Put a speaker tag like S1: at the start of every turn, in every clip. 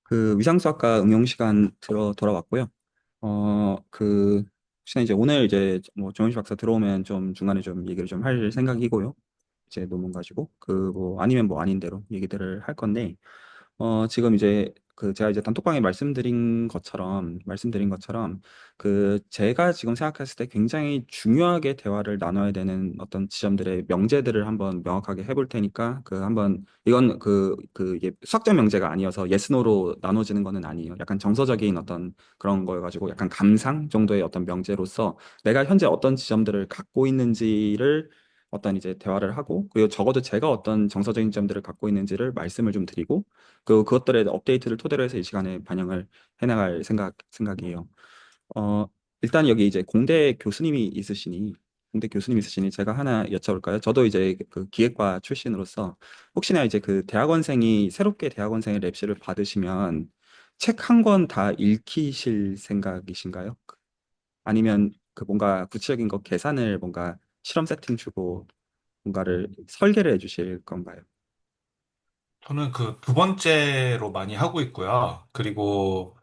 S1: 그 위상수학과 응용 시간 돌아왔고요. 혹시나 이제 오늘 이제 뭐 정현식 박사 들어오면 좀 중간에 좀 얘기를 좀 할 생각이고요. 이제 논문 가지고 그 뭐 아니면 뭐 아닌 대로 얘기들을 할 건데 지금 이제 그 제가 이제 단톡방에 말씀드린 것처럼 그 제가 지금 생각했을 때 굉장히 중요하게 대화를 나눠야 되는 어떤 지점들의 명제들을 한번 명확하게 해볼 테니까 그 한번 이건 이게 수학적 명제가 아니어서 yes, no로 나눠지는 거는 아니에요. 약간 정서적인 어떤 그런 걸 가지고 약간 감상 정도의 어떤 명제로서 내가 현재 어떤 지점들을 갖고 있는지를 어떤 이제 대화를 하고 그리고 적어도 제가 어떤 정서적인 점들을 갖고 있는지를 말씀을 좀 드리고 그것들의 업데이트를 토대로 해서 이 시간에 반영을 해나갈 생각이에요. 어, 일단 여기 이제 공대 교수님이 있으시니 제가 하나 여쭤볼까요? 저도 이제 그 기획과 출신으로서 혹시나 이제 그 대학원생이 새롭게 대학원생의 랩실을 받으시면 책 한 권 다 읽히실 생각이신가요? 아니면 그 뭔가 구체적인 거 계산을 뭔가 실험 세팅 주고 뭔가를 설계를 해주실 건가요?
S2: 저는 그 두 번째로 많이 하고 있고요. 그리고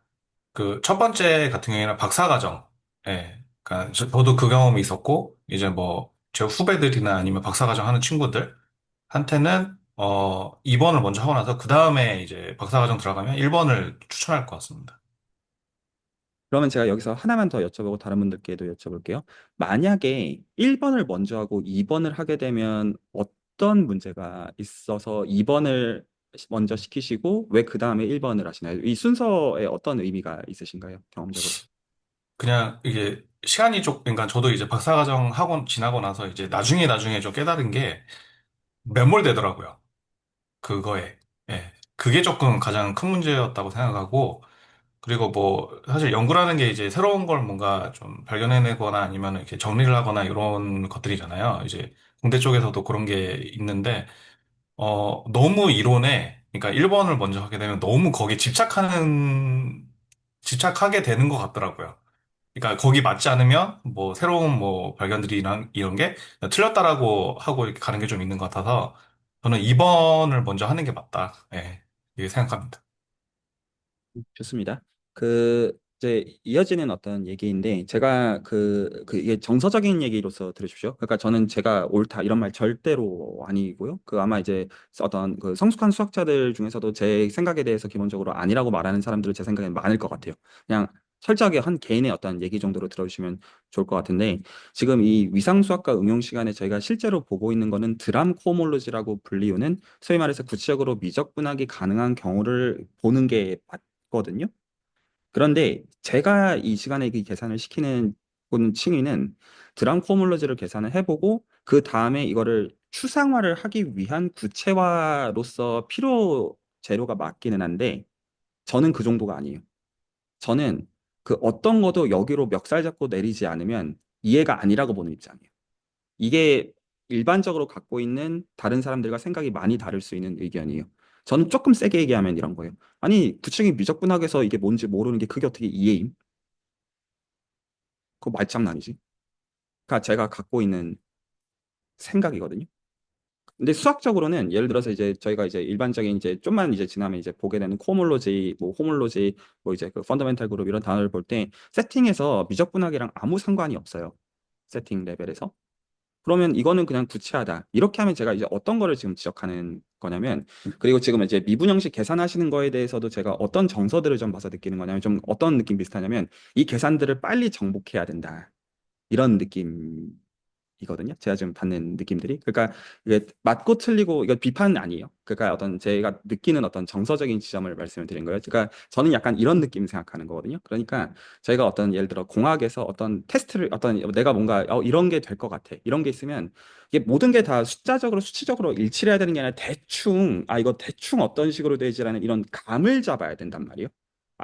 S2: 그 첫 번째 같은 경우에는 박사과정. 예. 그러니까 저도 그 경험이 있었고, 이제 뭐, 제 후배들이나 아니면 박사과정 하는 친구들한테는, 2번을 먼저 하고 나서 그 다음에 이제 박사과정 들어가면 1번을 추천할 것 같습니다.
S1: 그러면 제가 여기서 하나만 더 여쭤보고 다른 분들께도 여쭤볼게요. 만약에 1번을 먼저 하고 2번을 하게 되면 어떤 문제가 있어서 2번을 먼저 시키시고 왜 그 다음에 1번을 하시나요? 이 순서에 어떤 의미가 있으신가요? 경험적으로.
S2: 그냥 이게 시간이 그러니까 저도 이제 박사과정 하고 지나고 나서 이제 나중에 좀 깨달은 게 매몰되더라고요. 그거에. 예. 그게 조금 가장 큰 문제였다고 생각하고, 그리고 뭐, 사실 연구라는 게 이제 새로운 걸 뭔가 좀 발견해내거나 아니면 이렇게 정리를 하거나 이런 것들이잖아요. 이제 공대 쪽에서도 그런 게 있는데, 너무 이론에, 그러니까 1번을 먼저 하게 되면 너무 거기에 집착하게 되는 것 같더라고요. 그러니까 거기 맞지 않으면 뭐 새로운 뭐 발견들이 이런 게 틀렸다라고 하고 이렇게 가는 게 좀 있는 것 같아서 저는 2번을 먼저 하는 게 맞다. 예, 이렇게 생각합니다.
S1: 좋습니다. 이제 이어지는 어떤 얘기인데, 제가 이게 정서적인 얘기로서 들으십시오. 그러니까 저는 제가 옳다, 이런 말 절대로 아니고요. 아마 이제 어떤 그 성숙한 수학자들 중에서도 제 생각에 대해서 기본적으로 아니라고 말하는 사람들은 제 생각엔 많을 것 같아요. 그냥 철저하게 한 개인의 어떤 얘기 정도로 들어주시면 좋을 것 같은데, 지금 이 위상수학과 응용 시간에 저희가 실제로 보고 있는 거는 드람 코모로지라고 불리우는 소위 말해서 구체적으로 미적분학이 가능한 경우를 보는 게 거든요. 그런데 제가 이 시간에 그 계산을 시키는 층위는 드럼 코몰러지를 계산을 해보고 그 다음에 이거를 추상화를 하기 위한 구체화로서 필요 재료가 맞기는 한데 저는 그 정도가 아니에요. 저는 그 어떤 것도 여기로 멱살 잡고 내리지 않으면 이해가 아니라고 보는 입장이에요. 이게 일반적으로 갖고 있는 다른 사람들과 생각이 많이 다를 수 있는 의견이에요. 저는 조금 세게 얘기하면 이런 거예요. 아니, 구층이 미적분학에서 이게 뭔지 모르는 게 그게 어떻게 이해임? 그거 말장난이지. 그러니까 제가 갖고 있는 생각이거든요. 근데 수학적으로는 예를 들어서 이제 저희가 이제 일반적인 이제 좀만 이제 지나면 이제 보게 되는 코몰로지, 뭐 호몰로지, 뭐 이제 그 펀더멘탈 그룹 이런 단어를 볼 때 세팅에서 미적분학이랑 아무 상관이 없어요. 세팅 레벨에서. 그러면 이거는 그냥 구체하다. 이렇게 하면 제가 이제 어떤 거를 지금 지적하는 거냐면, 그리고 지금 이제 미분형식 계산하시는 거에 대해서도 제가 어떤 정서들을 좀 봐서 느끼는 거냐면, 좀 어떤 느낌 비슷하냐면, 이 계산들을 빨리 정복해야 된다. 이런 느낌 이거든요. 제가 지금 받는 느낌들이. 그러니까 이게 맞고 틀리고 이거 비판은 아니에요. 그러니까 어떤 제가 느끼는 어떤 정서적인 지점을 말씀을 드린 거예요. 그러니까 저는 약간 이런 느낌 생각하는 거거든요. 그러니까 저희가 어떤 예를 들어 공학에서 어떤 테스트를 어떤 내가 뭔가 이런 게 될 것 같아. 이런 게 있으면 이게 모든 게 다 숫자적으로 수치적으로 일치를 해야 되는 게 아니라 대충 이거 대충 어떤 식으로 되지라는 이런 감을 잡아야 된단 말이에요.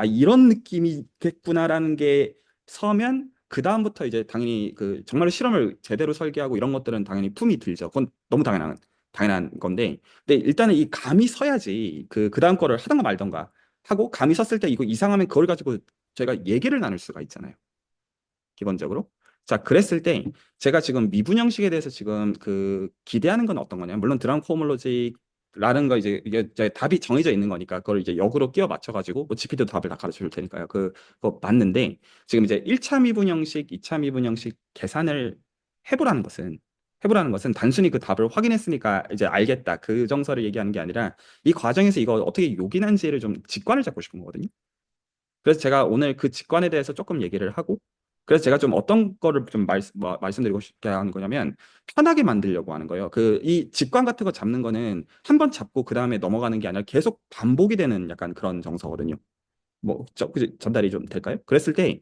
S1: 이런 느낌이겠구나라는 게 서면 그 다음부터 이제 당연히 그 정말 실험을 제대로 설계하고 이런 것들은 당연히 품이 들죠. 그건 너무 당연한 건데, 근데 일단은 이 감이 서야지 그 다음 거를 하던가 말던가 하고 감이 섰을 때 이거 이상하면 그걸 가지고 저희가 얘기를 나눌 수가 있잖아요. 기본적으로. 자, 그랬을 때 제가 지금 미분형식에 대해서 지금 그 기대하는 건 어떤 거냐면 물론 드럼 코호몰로지 라는 거 이제 이제 답이 정해져 있는 거니까 그걸 이제 역으로 끼워 맞춰가지고 뭐 GPT도 답을 다 가르쳐 줄 테니까요. 그거 맞는데 지금 이제 1차 미분 형식, 2차 미분 형식 계산을 해보라는 것은 해보라는 것은 단순히 그 답을 확인했으니까 이제 알겠다 그 정서를 얘기하는 게 아니라 이 과정에서 이거 어떻게 요긴한지를 좀 직관을 잡고 싶은 거거든요. 그래서 제가 오늘 그 직관에 대해서 조금 얘기를 하고 그래서 제가 좀 어떤 거를 좀 말씀드리고 싶게 하는 거냐면 편하게 만들려고 하는 거예요. 그 이 직관 같은 거 잡는 거는 한 번 잡고 그 다음에 넘어가는 게 아니라 계속 반복이 되는 약간 그런 정서거든요. 전달이 좀 될까요? 그랬을 때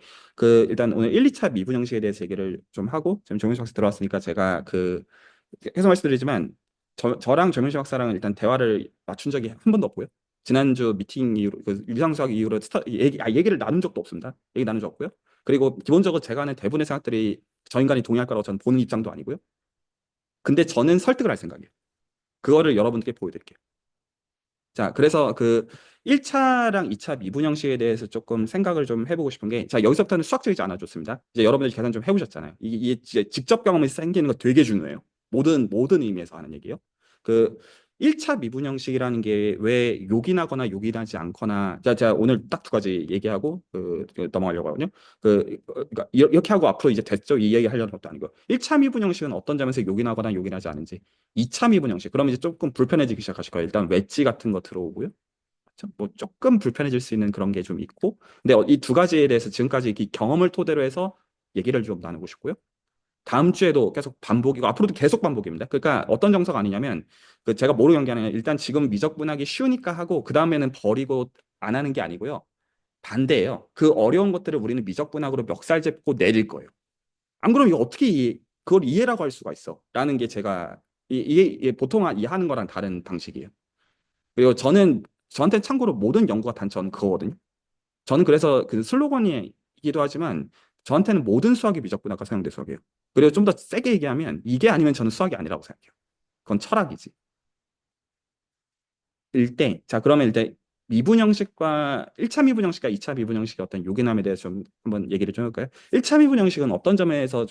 S1: 일단 오늘 1, 2차 미분 형식에 대해서 얘기를 좀 하고 지금 정윤식 박사 들어왔으니까 제가 계속 말씀드리지만 저랑 정윤식 박사랑은 일단 대화를 맞춘 적이 한 번도 없고요. 지난주 미팅 이후로 유상수학 이후로 얘기를 나눈 적도 없습니다. 얘기 나눈 적 없고요. 그리고 기본적으로 제가 하는 대부분의 생각들이 저 인간이 동의할 거라고 저는 보는 입장도 아니고요. 근데 저는 설득을 할 생각이에요. 그거를 여러분께 보여드릴게요. 자, 그래서 1차랑 2차 미분 형식에 대해서 조금 생각을 좀 해보고 싶은 게, 자, 여기서부터는 수학적이지 않아 좋습니다. 이제 여러분들이 계산 좀 해보셨잖아요. 이게 이제 직접 경험이 생기는 거 되게 중요해요. 모든 의미에서 하는 얘기예요. 그 1차 미분 형식이라는 게 왜 요긴하거나 요긴하지 않거나, 자, 오늘 딱 두 가지 얘기하고 넘어가려고 하거든요. 그러니까 이렇게 하고 앞으로 이제 됐죠? 이 얘기 하려는 것도 아니고. 1차 미분 형식은 어떤 점에서 요긴하거나 요긴하지 않은지. 2차 미분 형식. 그러면 이제 조금 불편해지기 시작하실 거예요. 일단 웨지 같은 거 들어오고요. 그렇죠? 뭐 조금 불편해질 수 있는 그런 게 좀 있고. 근데 이 두 가지에 대해서 지금까지 이 경험을 토대로 해서 얘기를 좀 나누고 싶고요. 다음 주에도 계속 반복이고 앞으로도 계속 반복입니다. 그러니까 어떤 정서가 아니냐면 제가 뭐로 연기하느냐 일단 지금 미적분하기 쉬우니까 하고 그 다음에는 버리고 안 하는 게 아니고요. 반대예요. 그 어려운 것들을 우리는 미적분학으로 멱살 잡고 내릴 거예요. 안 그러면 이거 어떻게 그걸 이해라고 할 수가 있어? 라는 게 제가 이게 보통 이해하는 거랑 다른 방식이에요. 그리고 저한테 참고로 모든 연구가 단전 그거거든요. 저는 그래서 그 슬로건이기도 하지만 저한테는 모든 수학이 미적분학과 사용된 수학이에요. 그리고 좀 더 세게 얘기하면 이게 아니면 저는 수학이 아니라고 생각해요. 그건 철학이지. 자, 그러면 일단 미분 형식과 1차 미분 형식과 2차 미분 형식의 어떤 요긴함에 대해서 좀 한번 얘기를 좀 해볼까요? 1차 미분 형식은 어떤 점에서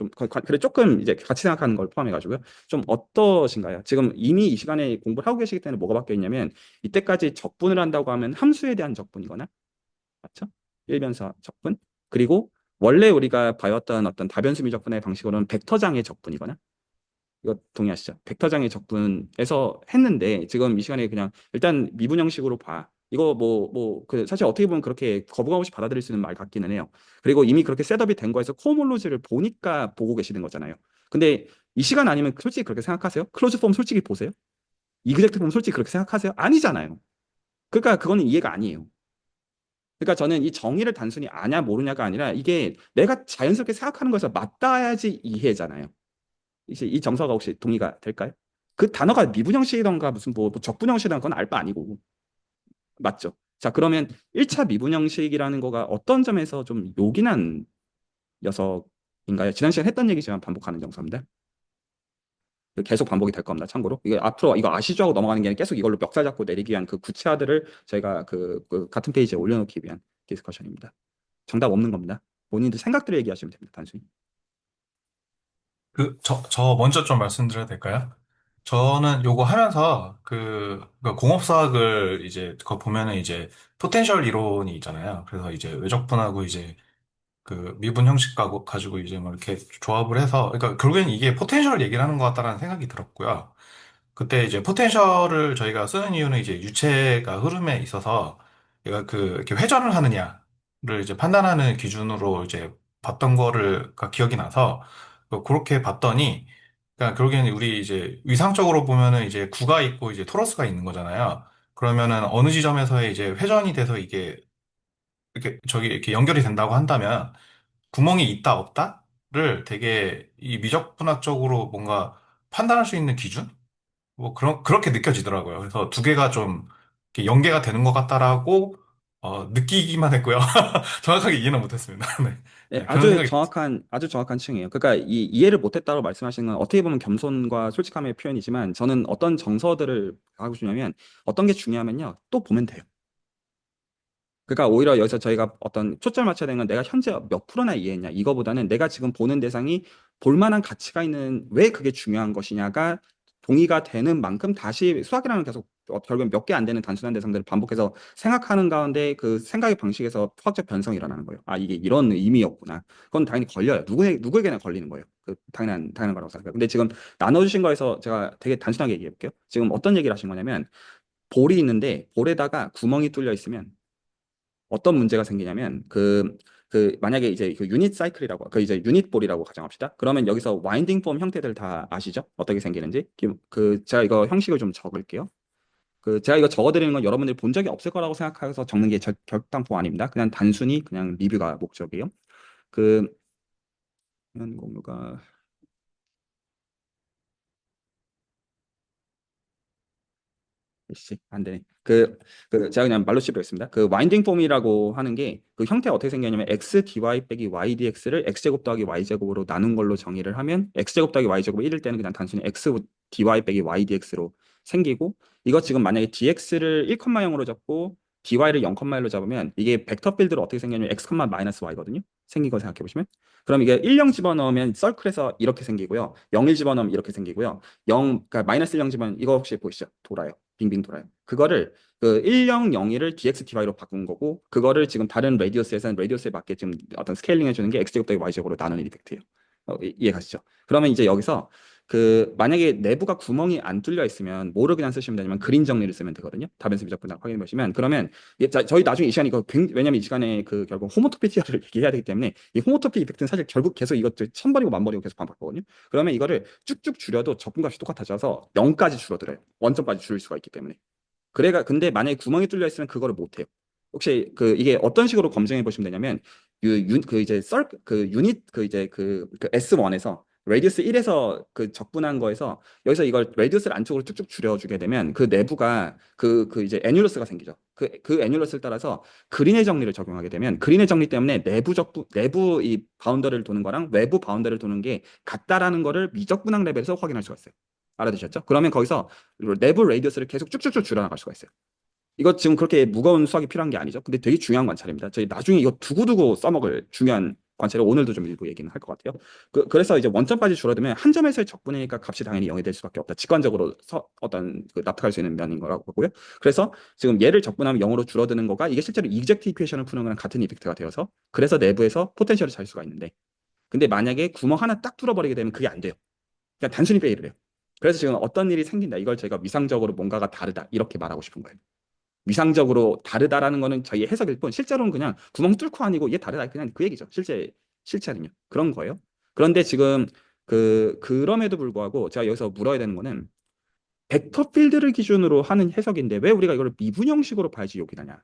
S1: 그래 조금 이제 같이 생각하는 걸 포함해가지고요. 좀 어떠신가요? 지금 이미 이 시간에 공부를 하고 계시기 때문에 뭐가 바뀌어 있냐면 이때까지 적분을 한다고 하면 함수에 대한 적분이거나 맞죠? 일변사 적분. 그리고 원래 우리가 봐왔던 어떤 다변수 미적분의 방식으로는 벡터장의 적분이거나 이거 동의하시죠? 벡터장의 적분에서 했는데 지금 이 시간에 그냥 일단 미분 형식으로 봐. 이거 사실 어떻게 보면 그렇게 거부감 없이 받아들일 수 있는 말 같기는 해요. 그리고 이미 그렇게 셋업이 된 거에서 코모로지를 보니까 보고 계시는 거잖아요. 근데 이 시간 아니면 솔직히 그렇게 생각하세요? 클로즈 폼 솔직히 보세요? 이그젝트 폼 솔직히 그렇게 생각하세요? 아니잖아요. 그러니까 그거는 이해가 아니에요. 그러니까 저는 이 정의를 단순히 아냐 모르냐가 아니라 이게 내가 자연스럽게 생각하는 거에서 맞닿아야지 이해잖아요. 이제 이 정서가 혹시 동의가 될까요? 그 단어가 미분형식이던가 무슨 뭐 적분형식이던가 그건 알 바 아니고 맞죠? 자 그러면 1차 미분형식이라는 거가 어떤 점에서 좀 요긴한 녀석인가요? 지난 시간에 했던 얘기지만 반복하는 정서입니다. 계속 반복이 될 겁니다. 참고로 이게 앞으로 이거 아시죠 하고 넘어가는 게 아니라 계속 이걸로 멱살 잡고 내리기 위한 그 구체화들을 저희가 같은 페이지에 올려놓기 위한 디스커션입니다. 정답 없는 겁니다. 본인들 생각들을 얘기하시면 됩니다. 단순히.
S2: 저 먼저 좀 말씀드려도 될까요? 저는 요거 하면서 공업사학을 이제 그거 보면은 이제 포텐셜 이론이 있잖아요. 그래서 이제 외적분하고 이제 그 미분 형식 가지고 이제 뭐 이렇게 조합을 해서 그러니까 결국엔 이게 포텐셜 얘기를 하는 것 같다라는 생각이 들었고요. 그때 이제 포텐셜을 저희가 쓰는 이유는 이제 유체가 흐름에 있어서 얘가 이렇게 회전을 하느냐를 이제 판단하는 기준으로 이제 봤던 가 기억이 나서 그렇게 봤더니 그러니까 결국에는 우리 이제 위상적으로 보면은 이제 구가 있고 이제 토러스가 있는 거잖아요. 그러면은 어느 지점에서 이제 회전이 돼서 이게 이렇게 연결이 된다고 한다면 구멍이 있다 없다를 되게 이 미적분학적으로 뭔가 판단할 수 있는 기준? 뭐 그렇게 느껴지더라고요. 그래서 두 개가 좀 이렇게 연계가 되는 것 같다라고 느끼기만 했고요. 정확하게 이해는 못했습니다. 네.
S1: 네,
S2: 네, 그런 생각이 들었어요.
S1: 아주 정확한 층이에요. 그러니까 이해를 못했다고 말씀하시는 건 어떻게 보면 겸손과 솔직함의 표현이지만 저는 어떤 정서들을 하고 싶냐면 어떤 게 중요하면요. 또 보면 돼요. 그러니까 오히려 여기서 저희가 어떤 초점을 맞춰야 되는 건 내가 현재 몇 프로나 이해했냐 이거보다는 내가 지금 보는 대상이 볼 만한 가치가 있는 왜 그게 중요한 것이냐가 동의가 되는 만큼 다시 수학이라는 건 계속 결국엔 몇 개 안 되는 단순한 대상들을 반복해서 생각하는 가운데 그 생각의 방식에서 화학적 변성이 일어나는 거예요. 아, 이게 이런 의미였구나. 그건 당연히 걸려요. 누구에게나 걸리는 거예요. 그 당연한 거라고 생각해요. 근데 지금 나눠주신 거에서 제가 되게 단순하게 얘기해 볼게요. 지금 어떤 얘기를 하신 거냐면 볼이 있는데 볼에다가 구멍이 뚫려 있으면 어떤 문제가 생기냐면 만약에 이제 그 유닛 사이클이라고 그 이제 유닛 볼이라고 가정합시다. 그러면 여기서 와인딩 폼 형태들 다 아시죠? 어떻게 생기는지. 제가 이거 형식을 좀 적을게요. 제가 이거 적어드리는 건 여러분들이 본 적이 없을 거라고 생각해서 적는 게 결단포 아닙니다. 그냥 단순히 그냥 리뷰가 목적이에요. 그 공유가 씨, 안 되네. 제가 그냥 말로 씹으겠습니다. 그 와인딩 폼이라고 하는 게 그 형태가 어떻게 생겼냐면 x dy 빼기 y dx를 x 제곱 더하기 y 제곱으로 나눈 걸로 정의를 하면 x 제곱 더하기 y 제곱 1일 때는 그냥 단순히 x dy 빼기 y dx로 생기고 이거 지금 만약에 dx를 1,0으로 잡고 dy를 0,1로 잡으면 이게 벡터 필드로 어떻게 생겼냐면 x, 마이너스 y거든요. 생긴 거 생각해 보시면. 그럼 이게 1, 0 집어넣으면 서클에서 이렇게 생기고요. 0, 1 집어넣으면 이렇게 생기고요. 그러니까 마이너스 1, 0 집어넣으면 이거 혹시 보이시죠? 돌아요. 빙빙 돌아요. 그거를 1001을 dxdy로 바꾼 거고 그거를 지금 다른 레디어스에서는 레디어스에 맞게 지금 어떤 스케일링 해주는 게 x제곱 더하기 y제곱으로 나누는 이펙트예요. 이해 가시죠? 그러면 이제 여기서 만약에 내부가 구멍이 안 뚫려 있으면 뭐를 그냥 쓰시면 되냐면 그린 정리를 쓰면 되거든요. 다변수 미적 분석 확인해 보시면 그러면 저희 나중에 이 시간에 이거 왜냐면 이 시간에 결국 호모토피티아를 얘기해야 되기 때문에 이 호모토피 이펙트는 사실 결국 계속 이것들 천번이고 만번이고 계속 반복하거든요. 그러면 이거를 쭉쭉 줄여도 적분값이 똑같아져서 0까지 줄어들어요. 원점까지 줄일 수가 있기 때문에. 근데 만약에 구멍이 뚫려 있으면 그거를 못 해요. 혹시 이게 어떤 식으로 검증해 보시면 되냐면 이제 유닛 S1에서 레디우스 1에서 적분한 거에서 여기서 이걸 레디우스를 안쪽으로 쭉쭉 줄여주게 되면 그 내부가 이제 애뉴러스가 생기죠. 그 애뉴러스를 따라서 그린의 정리를 적용하게 되면 그린의 정리 때문에 내부 이 바운더리를 도는 거랑 외부 바운더리를 도는 게 같다라는 거를 미적분학 레벨에서 확인할 수가 있어요. 알아두셨죠? 그러면 거기서 내부 레디어스를 계속 쭉쭉쭉 줄여나갈 수가 있어요. 이거 지금 그렇게 무거운 수학이 필요한 게 아니죠. 근데 되게 중요한 관찰입니다. 저희 나중에 이거 두고두고 써먹을 중요한 관찰을 오늘도 좀 일부 얘기는 할 것 같아요. 그래서 이제 원점까지 줄어들면 한 점에서의 적분이니까 값이 당연히 0이 될 수밖에 없다. 직관적으로 어떤 납득할 수 있는 면인 거라고 보고요. 그래서 지금 얘를 적분하면 0으로 줄어드는 거가 이게 실제로 이젝트 이퀘이션을 푸는 거랑 같은 이펙트가 되어서 그래서 내부에서 포텐셜을 찾을 수가 있는데 근데 만약에 구멍 하나 딱 뚫어버리게 되면 그게 안 돼요. 그냥 단순히 페이를 해요. 그래서 지금 어떤 일이 생긴다. 이걸 저희가 위상적으로 뭔가가 다르다. 이렇게 말하고 싶은 거예요. 위상적으로 다르다라는 거는 저희의 해석일 뿐 실제로는 그냥 구멍 뚫고 아니고 얘 다르다. 그냥 그 얘기죠. 실체는요. 그런 거예요. 그런데 지금 그럼에도 불구하고 제가 여기서 물어야 되는 거는 벡터 필드를 기준으로 하는 해석인데 왜 우리가 이걸 미분 형식으로 봐야지 욕이나냐.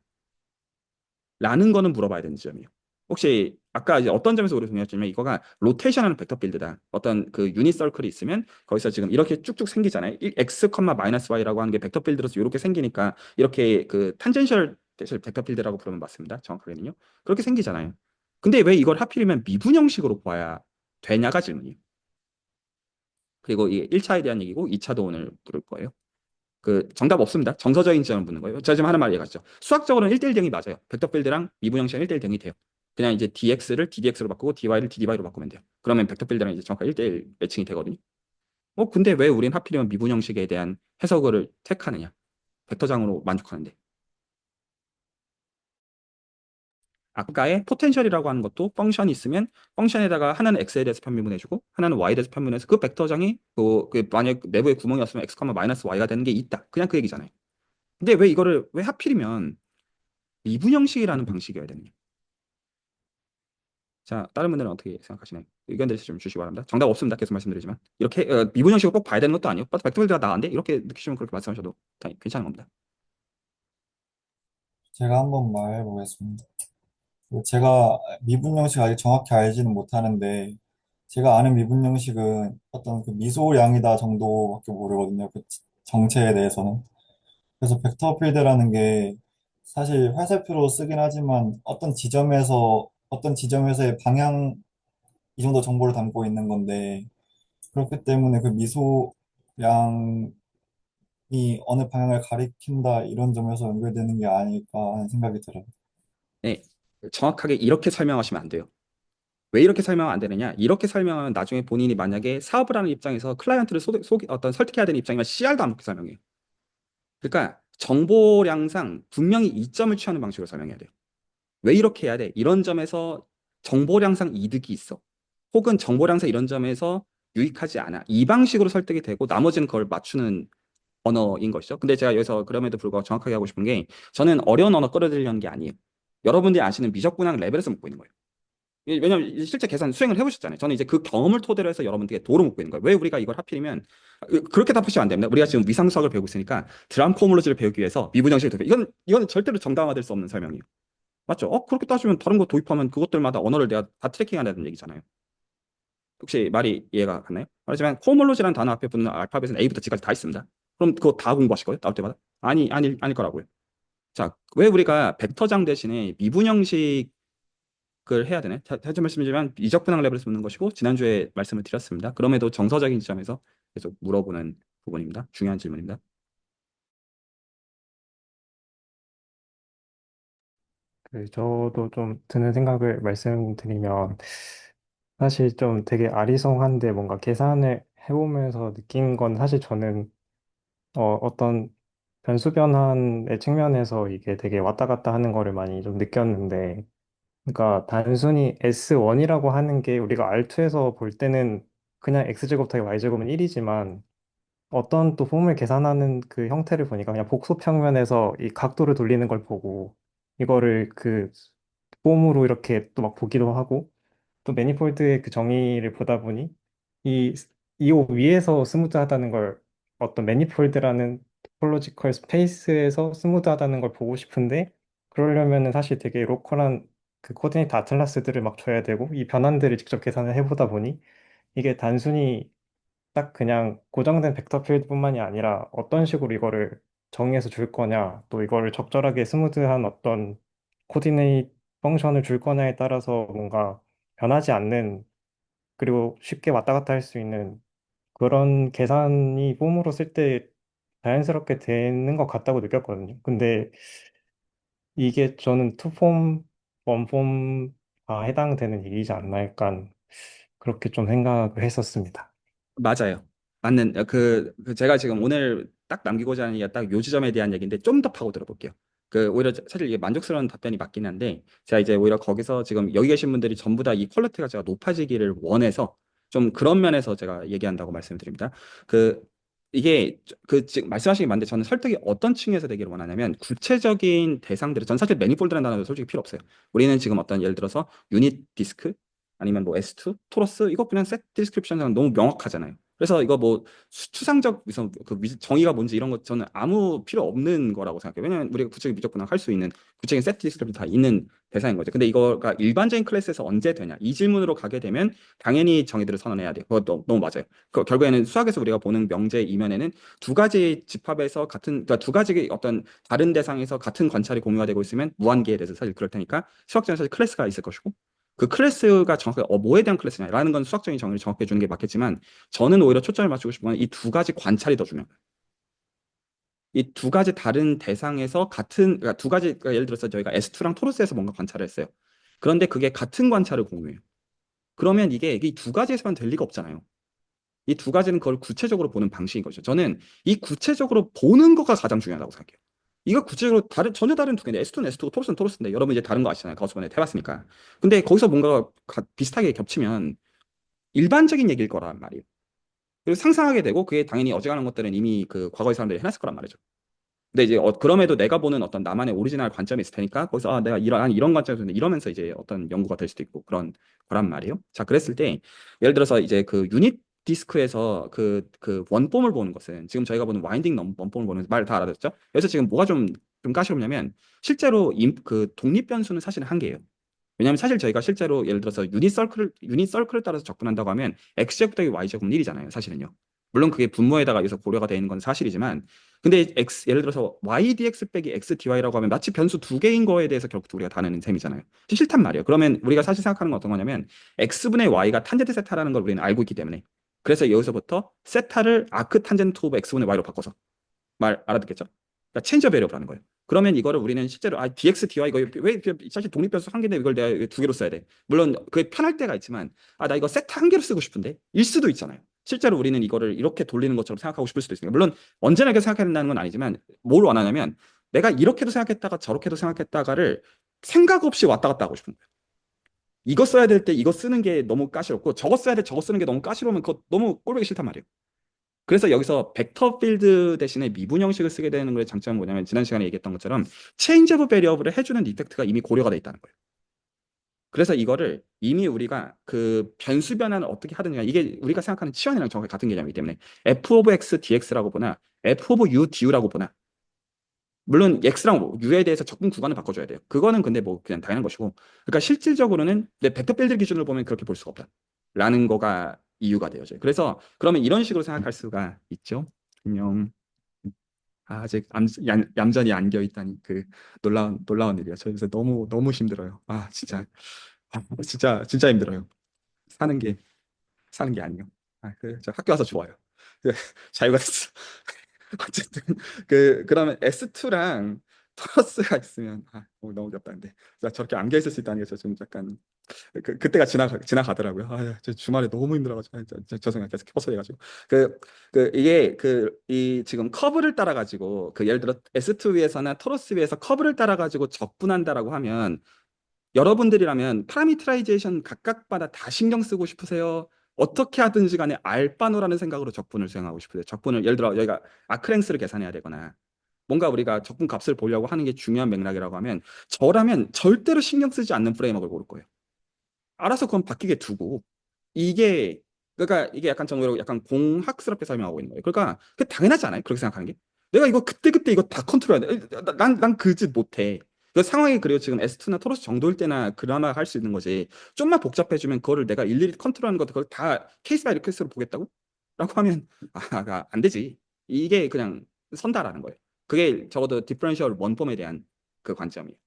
S1: 라는 거는 물어봐야 되는 지점이에요. 혹시 아까 이제 어떤 점에서 우리 동의했냐면 이거가 로테이션하는 벡터 필드다. 어떤 유닛 서클이 있으면 거기서 지금 이렇게 쭉쭉 생기잖아요. x, 마이너스 y라고 하는 게 벡터 필드로서 이렇게 생기니까 이렇게 탄젠셜 벡터 필드라고 부르면 맞습니다. 정확하게는요. 그렇게 생기잖아요. 근데 왜 이걸 하필이면 미분 형식으로 봐야 되냐가 질문이에요. 그리고 이게 1차에 대한 얘기고 2차도 오늘 물을 거예요. 정답 없습니다. 정서적인 지점을 묻는 거예요. 제가 지금 하는 말 얘기하죠. 수학적으로는 1대1 대응이 맞아요. 벡터 필드랑 미분 형식은 1대1 대응이 돼요. 그냥 이제 dx를 ddx로 바꾸고 dy를 ddy로 바꾸면 돼요. 그러면 벡터 필드랑 이제 정확하게 1대1 매칭이 되거든요. 근데 왜 우린 하필이면 미분 형식에 대한 해석을 택하느냐? 벡터장으로 만족하는데. 아까의 포텐셜이라고 하는 것도 펑션이 있으면 펑션에다가 하나는 x에 대해서 편미분해주고 하나는 y에 대해서 편미분해서 그 벡터장이 만약 내부에 구멍이었으면 x, 마이너스 y가 되는 게 있다. 그냥 그 얘기잖아요. 근데 왜 이거를 왜 하필이면 미분 형식이라는 방식이어야 되느냐? 자, 다른 분들은 어떻게 생각하시나요? 의견들 좀 주시기 바랍니다. 정답 없습니다. 계속 말씀드리지만 이렇게 미분 형식을 꼭 봐야 되는 것도 아니에요. 벡터필드가 나은데 이렇게 느끼시면 그렇게 말씀하셔도 괜찮은 겁니다.
S3: 제가 한번 말해 보겠습니다. 제가 미분 형식 아직 정확히 알지는 못하는데, 제가 아는 미분 형식은 어떤 그 미소량이다 정도밖에 모르거든요. 그 정체에 대해서는. 그래서 벡터 필드라는 게 사실 화살표로 쓰긴 하지만 어떤 지점에서의 방향 이 정도 정보를 담고 있는 건데, 그렇기 때문에 그 미소량이 어느 방향을 가리킨다 이런 점에서 연결되는 게 아닐까 하는 생각이 들어요.
S1: 네, 정확하게 이렇게 설명하시면 안 돼요. 왜 이렇게 설명하면 안 되느냐? 이렇게 설명하면 나중에 본인이 만약에 사업을 하는 입장에서 클라이언트를 어떤 설득해야 되는 입장이면 CR도 안 먹게 설명해요. 그러니까 정보량상 분명히 이점을 취하는 방식으로 설명해야 돼요. 왜 이렇게 해야 돼? 이런 점에서 정보량상 이득이 있어. 혹은 정보량상 이런 점에서 유익하지 않아. 이 방식으로 설득이 되고 나머지는 그걸 맞추는 언어인 것이죠. 근데 제가 여기서 그럼에도 불구하고 정확하게 하고 싶은 게 저는 어려운 언어 끌어들이려는 게 아니에요. 여러분들이 아시는 미적분학 레벨에서 묻고 있는 거예요. 왜냐면 실제 계산 수행을 해보셨잖아요. 저는 이제 그 경험을 토대로 해서 여러분들께 도로 묻고 있는 거예요. 왜 우리가 이걸 하필이면 그렇게 답하시면 안 됩니다. 우리가 지금 위상수학을 배우고 있으니까 드람코몰로지를 배우기 위해서 미분형식을 도입. 이건 절대로 정당화될 수 없는 설명이에요. 맞죠? 그렇게 따지면 다른 거 도입하면 그것들마다 언어를 내가 다 트래킹하는 얘기잖아요. 혹시 말이 이해가 갔나요? 말하지만 코몰로지라는 단어 앞에 붙는 알파벳은 A부터 G까지 다 있습니다. 그럼 그거 다 공부하실 거예요? 나올 때마다? 아닐 거라고요. 자, 왜 우리가 벡터장 대신에 미분형식을 해야 되네? 다시 말씀드리면 이적분학 레벨에서 묻는 것이고 지난주에 말씀을 드렸습니다. 그럼에도 정서적인 지점에서 계속 물어보는 부분입니다. 중요한 질문입니다.
S4: 저도 좀 드는 생각을 말씀드리면, 사실 좀 되게 아리송한데 뭔가 계산을 해보면서 느낀 건 사실 저는 어떤 변수 변환의 측면에서 이게 되게 왔다 갔다 하는 거를 많이 좀 느꼈는데, 그러니까 단순히 S1이라고 하는 게 우리가 R2에서 볼 때는 그냥 X제곱 더하기 Y제곱은 1이지만 어떤 또 폼을 계산하는 그 형태를 보니까 그냥 복소 평면에서 이 각도를 돌리는 걸 보고 이거를 그 폼으로 이렇게 또 막 보기도 하고 또 매니폴드의 그 정의를 보다 보니 이 이오 위에서 스무드하다는 걸 어떤 매니폴드라는 토폴로지컬 스페이스에서 스무드하다는 걸 보고 싶은데 그러려면은 사실 되게 로컬한 그 코디네이트 아틀라스들을 막 줘야 되고 이 변환들을 직접 계산을 해보다 보니 이게 단순히 딱 그냥 고정된 벡터 필드뿐만이 아니라 어떤 식으로 이거를 정의해서 줄 거냐, 또 이거를 적절하게 스무드한 어떤 코디네이트 펑션을 줄 거냐에 따라서 뭔가 변하지 않는 그리고 쉽게 왔다 갔다 할 수 있는 그런 계산이 폼으로 쓸 때 자연스럽게 되는 것 같다고 느꼈거든요. 근데 이게 저는 투폼, 원폼 다 해당되는 일이지 않나 약간 그렇게 좀 생각을 했었습니다.
S1: 맞아요. 맞는 그 제가 지금 오늘 딱 남기고자 하는 얘기가 딱 요 지점에 대한 얘기인데 좀 더 파고 들어볼게요. 그 오히려 사실 이게 만족스러운 답변이 맞긴 한데 제가 이제 오히려 거기서 지금 여기 계신 분들이 전부 다 이 퀄리티가 제가 높아지기를 원해서 좀 그런 면에서 제가 얘기한다고 말씀드립니다. 그 이게 그 지금 말씀하신 게 맞는데 저는 설득이 어떤 층에서 되기를 원하냐면 구체적인 대상들을 전 사실 매니폴드라는 단어도 솔직히 필요 없어요. 우리는 지금 어떤 예를 들어서 유닛 디스크 아니면 뭐 S2, 토러스 이거 그냥 셋 디스크립션상 너무 명확하잖아요. 그래서 이거 뭐 추상적 무슨 그 정의가 뭔지 이런 거 저는 아무 필요 없는 거라고 생각해요. 왜냐면 우리가 구체적인 미적분학 할수 있는 구체적인 세트 디스크립션 다 있는 대상인 거죠. 근데 이거가 일반적인 클래스에서 언제 되냐? 이 질문으로 가게 되면 당연히 정의들을 선언해야 돼요. 그거 너무 맞아요. 결국에는 수학에서 우리가 보는 명제 이면에는 두 가지 집합에서 그러니까 두 가지 어떤 다른 대상에서 같은 관찰이 공유가 되고 있으면 무한계에 대해서 사실 그럴 테니까 수학자는 사실 클래스가 있을 것이고 그 클래스가 정확하게 뭐에 대한 클래스냐라는 건 수학적인 정의를 정확히 주는 게 맞겠지만 저는 오히려 초점을 맞추고 싶은 건 이 두 가지 관찰이 더 중요해요. 이 두 가지 다른 대상에서 그러니까 두 가지 그러니까 예를 들어서 저희가 S2랑 토르스에서 뭔가 관찰을 했어요. 그런데 그게 같은 관찰을 공유해요. 그러면 이게 이 두 가지에서만 될 리가 없잖아요. 이 두 가지는 그걸 구체적으로 보는 방식인 거죠. 저는 이 구체적으로 보는 거가 가장 중요하다고 생각해요. 이거 구체적으로 전혀 다른 두 개인데 S2는 S2고 토로스는 토로스인데 여러분 이제 다른 거 아시잖아요. 가우스번에 해봤으니까. 근데 거기서 뭔가 비슷하게 겹치면 일반적인 얘기일 거란 말이에요. 그리고 상상하게 되고 그게 당연히 어지간한 것들은 이미 그 과거의 사람들이 해놨을 거란 말이죠. 근데 이제 그럼에도 내가 보는 어떤 나만의 오리지널 관점이 있을 테니까 거기서 내가 이런 관점에서 보는데 이러면서 이제 어떤 연구가 될 수도 있고 그런 거란 말이에요. 자, 그랬을 때 예를 들어서 이제 그 유닛 디스크에서 그 원폼을 보는 것은 지금 저희가 보는 와인딩 원폼을 보는 말 다 알아듣죠? 그래서 지금 뭐가 좀 까다롭냐면 실제로 그 독립 변수는 사실은 한계예요. 왜냐하면 사실 저희가 실제로 예를 들어서 유닛 서클을 따라서 접근한다고 하면 x제곱 더하기 y제곱은 1이잖아요. 사실은요. 물론 그게 분모에다가 여기서 고려가 되어 있는 건 사실이지만 근데 예를 들어서 y dx 빼기 x dy라고 하면 마치 변수 두 개인 거에 대해서 결국 우리가 다루는 셈이잖아요. 싫단 말이에요. 그러면 우리가 사실 생각하는 건 어떤 거냐면 x분의 y가 탄젠트 세타라는 걸 우리는 알고 있기 때문에 그래서 여기서부터 세타를 아크 탄젠트 오브 x분의 y로 바꿔서 말 알아듣겠죠? 그러니까 체인지 배려라는 거예요. 그러면 이거를 우리는 실제로 dx, dy 이거 왜 사실 독립변수 한 개인데 이걸 내가 두 개로 써야 돼. 물론 그게 편할 때가 있지만 나 이거 세트 한 개로 쓰고 싶은데 일 수도 있잖아요. 실제로 우리는 이거를 이렇게 돌리는 것처럼 생각하고 싶을 수도 있습니다. 물론 언제나 이렇게 생각해야 된다는 건 아니지만 뭘 원하냐면 내가 이렇게도 생각했다가 저렇게도 생각했다가를 생각 없이 왔다 갔다 하고 싶은 거예요. 이거 써야 될 때 이거 쓰는 게 너무 까시롭고 저거 써야 돼 저거 쓰는 게 너무 까시로우면 그거 너무 꼴보기 싫단 말이에요. 그래서 여기서 벡터 필드 대신에 미분 형식을 쓰게 되는 거의 장점은 뭐냐면 지난 시간에 얘기했던 것처럼 체인지 오브 베리어블을 해주는 이펙트가 이미 고려가 돼 있다는 거예요. 그래서 이거를 이미 우리가 그 변수 변환을 어떻게 하느냐 이게 우리가 생각하는 치환이랑 정확히 같은 개념이기 때문에 f of x dx라고 보나 f of u du라고 보나 물론 x랑 u에 대해서 적분 구간을 바꿔줘야 돼요. 그거는 근데 뭐 그냥 당연한 것이고 그러니까 실질적으로는 내 벡터 필드 기준으로 보면 그렇게 볼 수가 없다라는 거가 이유가 되어져요. 그래서 그러면 이런 식으로 생각할 수가 있죠. 분명 아직 얌전히 안겨 있다니 그 놀라운 일이야. 저 요새 너무 너무 힘들어요. 진짜 힘들어요. 사는 게 사는 게 아니에요. 저 학교 와서 좋아요. 그, 자유가 됐어. 어쨌든 그러면 S2랑 토러스가 있으면 너무 귀엽다는데 저렇게 안겨 있을 수 있다는 게 저 좀 약간 그때가 지나가더라고요. 저 주말에 너무 힘들어가지고 저 생각 계속 헛소리해가지고 이게 이 지금 커브를 따라 가지고 예를 들어 S2 위에서나 토러스 위에서 커브를 따라 가지고 적분한다라고 하면 여러분들이라면 파라미터라이제이션 각각마다 다 신경 쓰고 싶으세요? 어떻게 하든지 간에 알바노라는 생각으로 적분을 수행하고 싶으세요? 적분을 예를 들어 여기가 아크랭스를 계산해야 되거나 뭔가 우리가 적분 값을 보려고 하는 게 중요한 맥락이라고 하면 저라면 절대로 신경 쓰지 않는 프레임워크를 고를 거예요. 알아서 그건 바뀌게 두고 이게 그러니까 이게 약간 정도로 약간 공학스럽게 설명하고 있는 거예요. 그러니까 그 당연하지 않아요? 그렇게 생각하는 게 내가 이거 그때 이거 다 컨트롤해야 돼. 난 그 짓 못해. 그 상황이 그리고 지금 S2나 토러스 정도일 때나 그나마 할 수 있는 거지. 좀만 복잡해지면 그거를 내가 일일이 컨트롤하는 것도 그걸 다 케이스 바이 케이스로 보겠다고? 라고 하면 안 되지. 이게 그냥 선다라는 거예요. 그게 적어도 디퍼런셜 원폼에 대한 그 관점이에요.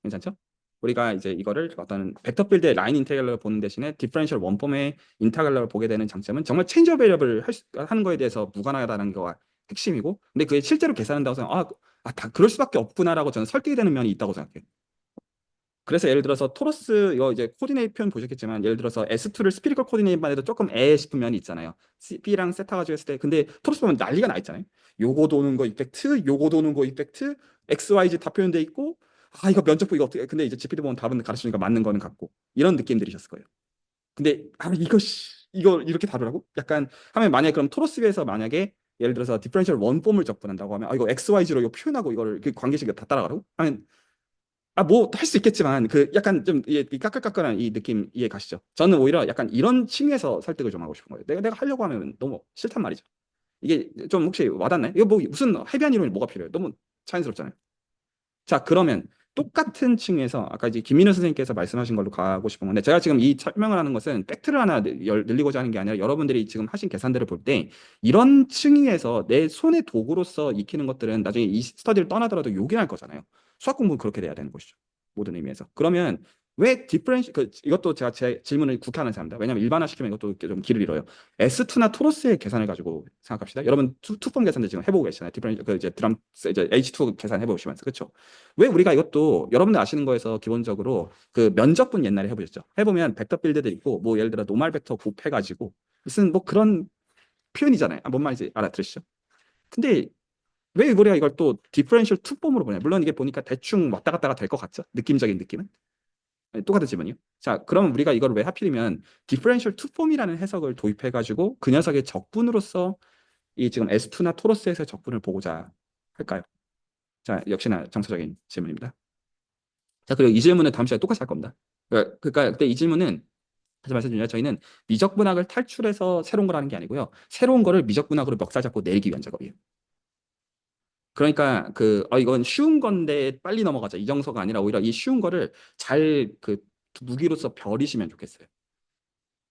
S1: 괜찮죠? 우리가 이제 이거를 어떤 벡터 필드의 라인 인테그럴을 보는 대신에 디퍼런셜 원폼의 인테그럴을 보게 되는 장점은 정말 체인지 오브 베리어블을 하는 거에 대해서 무관하다는 거가 핵심이고 근데 그게 실제로 계산한다고 생각 다 그럴 수밖에 없구나라고 저는 설득이 되는 면이 있다고 생각해요. 그래서 예를 들어서 토러스 이거 이제 코디네이트 표현 보셨겠지만 예를 들어서 S2를 스피리컬 코디네이트만 해도 조금 싶은 면이 있잖아요. B랑 세타 가지고 했을 때 근데 토러스 보면 난리가 나 있잖아요. 요거 도는 거 이펙트, 요거 도는 거 이펙트, XYZ 다 표현돼 있고 이거 면적보 이거 어떻게 근데 이제 GPT 보면 답은 가르치니까 맞는 거는 같고 이런 느낌 들이셨을 거예요. 근데 이거 이렇게 다루라고? 약간 하면 만약에 그럼 토로스비에서 만약에 예를 들어서 디퍼런셜 원폼을 적분한다고 하면 이거 XYZ로 이거 표현하고 이거를 그 관계식을 다 따라가라고? 하면 뭐 할 수 있겠지만 그 약간 좀 이 까끌까끌한 이 느낌 이해 가시죠? 저는 오히려 약간 이런 층에서 설득을 좀 하고 싶은 거예요. 내가 하려고 하면 너무 싫단 말이죠. 이게 좀 혹시 와닿나요? 이거 뭐 무슨 해변 이론이 뭐가 필요해요? 너무 자연스럽잖아요. 자, 그러면 똑같은 층에서 아까 이제 김민호 선생님께서 말씀하신 걸로 가고 싶은 건데 제가 지금 이 설명을 하는 것은 팩트를 하나 늘리고자 하는 게 아니라 여러분들이 지금 하신 계산들을 볼 때 이런 층위에서 내 손의 도구로서 익히는 것들은 나중에 이 스터디를 떠나더라도 요긴할 거잖아요. 수학 공부는 그렇게 돼야 되는 것이죠. 모든 의미에서. 그러면 왜 디퍼런시 이것도 제가 제 질문을 국한하는 사람입니다. 왜냐하면 일반화시키면 이것도 좀 길을 잃어요. S2나 토로스의 계산을 가지고 생각합시다. 여러분 투폼 계산도 지금 해보고 계시잖아요. 디퍼런시 이제 드럼 이제 H2 계산 해보시면서 그렇죠? 왜 우리가 이것도 여러분들 아시는 거에서 기본적으로 그 면적분 옛날에 해보셨죠? 해보면 벡터 필드도 있고 뭐 예를 들어 노멀 벡터 곱해가지고 무슨 뭐 그런 표현이잖아요. 뭔 말인지 알아들으시죠? 근데 왜 우리가 이걸 또 디퍼런셜 투폼으로 보냐? 물론 이게 보니까 대충 왔다 갔다가 될 것 같죠? 느낌적인 느낌은 똑같은 질문이요. 자, 그러면 우리가 이걸 왜 하필이면 디퍼런셜 투폼이라는 해석을 도입해가지고 그 녀석의 적분으로서 이 지금 S2나 토로스에서의 적분을 보고자 할까요? 자, 역시나 정서적인 질문입니다. 자, 그리고 이 질문은 다음 시간에 똑같이 할 겁니다. 그러니까 그때 이 질문은 다시 말씀드리면 저희는 미적분학을 탈출해서 새로운 걸 하는 게 아니고요. 새로운 거를 미적분학으로 멱살 잡고 내리기 위한 작업이에요. 그러니까 이건 쉬운 건데 빨리 넘어가자 이 정서가 아니라 오히려 이 쉬운 거를 잘 무기로서 벼리시면 좋겠어요.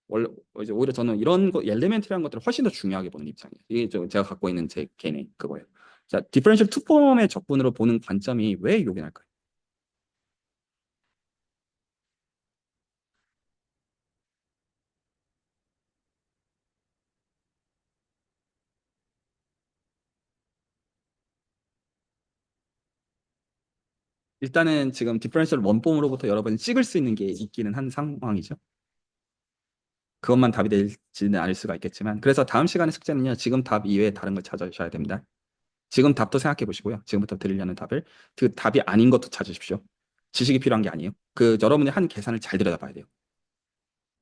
S1: 원래 이제 오히려 저는 이런 거 엘레멘트라는 것들을 훨씬 더 중요하게 보는 입장이에요. 이게 제가 갖고 있는 제 개념 그거예요. 자, 디퍼런셜 투폼의 적분으로 보는 관점이 왜 요긴할까요? 일단은 지금 디퍼런셜 원폼으로부터 여러분이 찍을 수 있는 게 있기는 한 상황이죠. 그것만 답이 되지는 않을 수가 있겠지만, 그래서 다음 시간의 숙제는요, 지금 답 이외에 다른 걸 찾아주셔야 됩니다. 지금 답도 생각해 보시고요. 지금부터 드리려는 답을, 그 답이 아닌 것도 찾으십시오. 지식이 필요한 게 아니에요. 그 여러분이 한 계산을 잘 들여다봐야 돼요.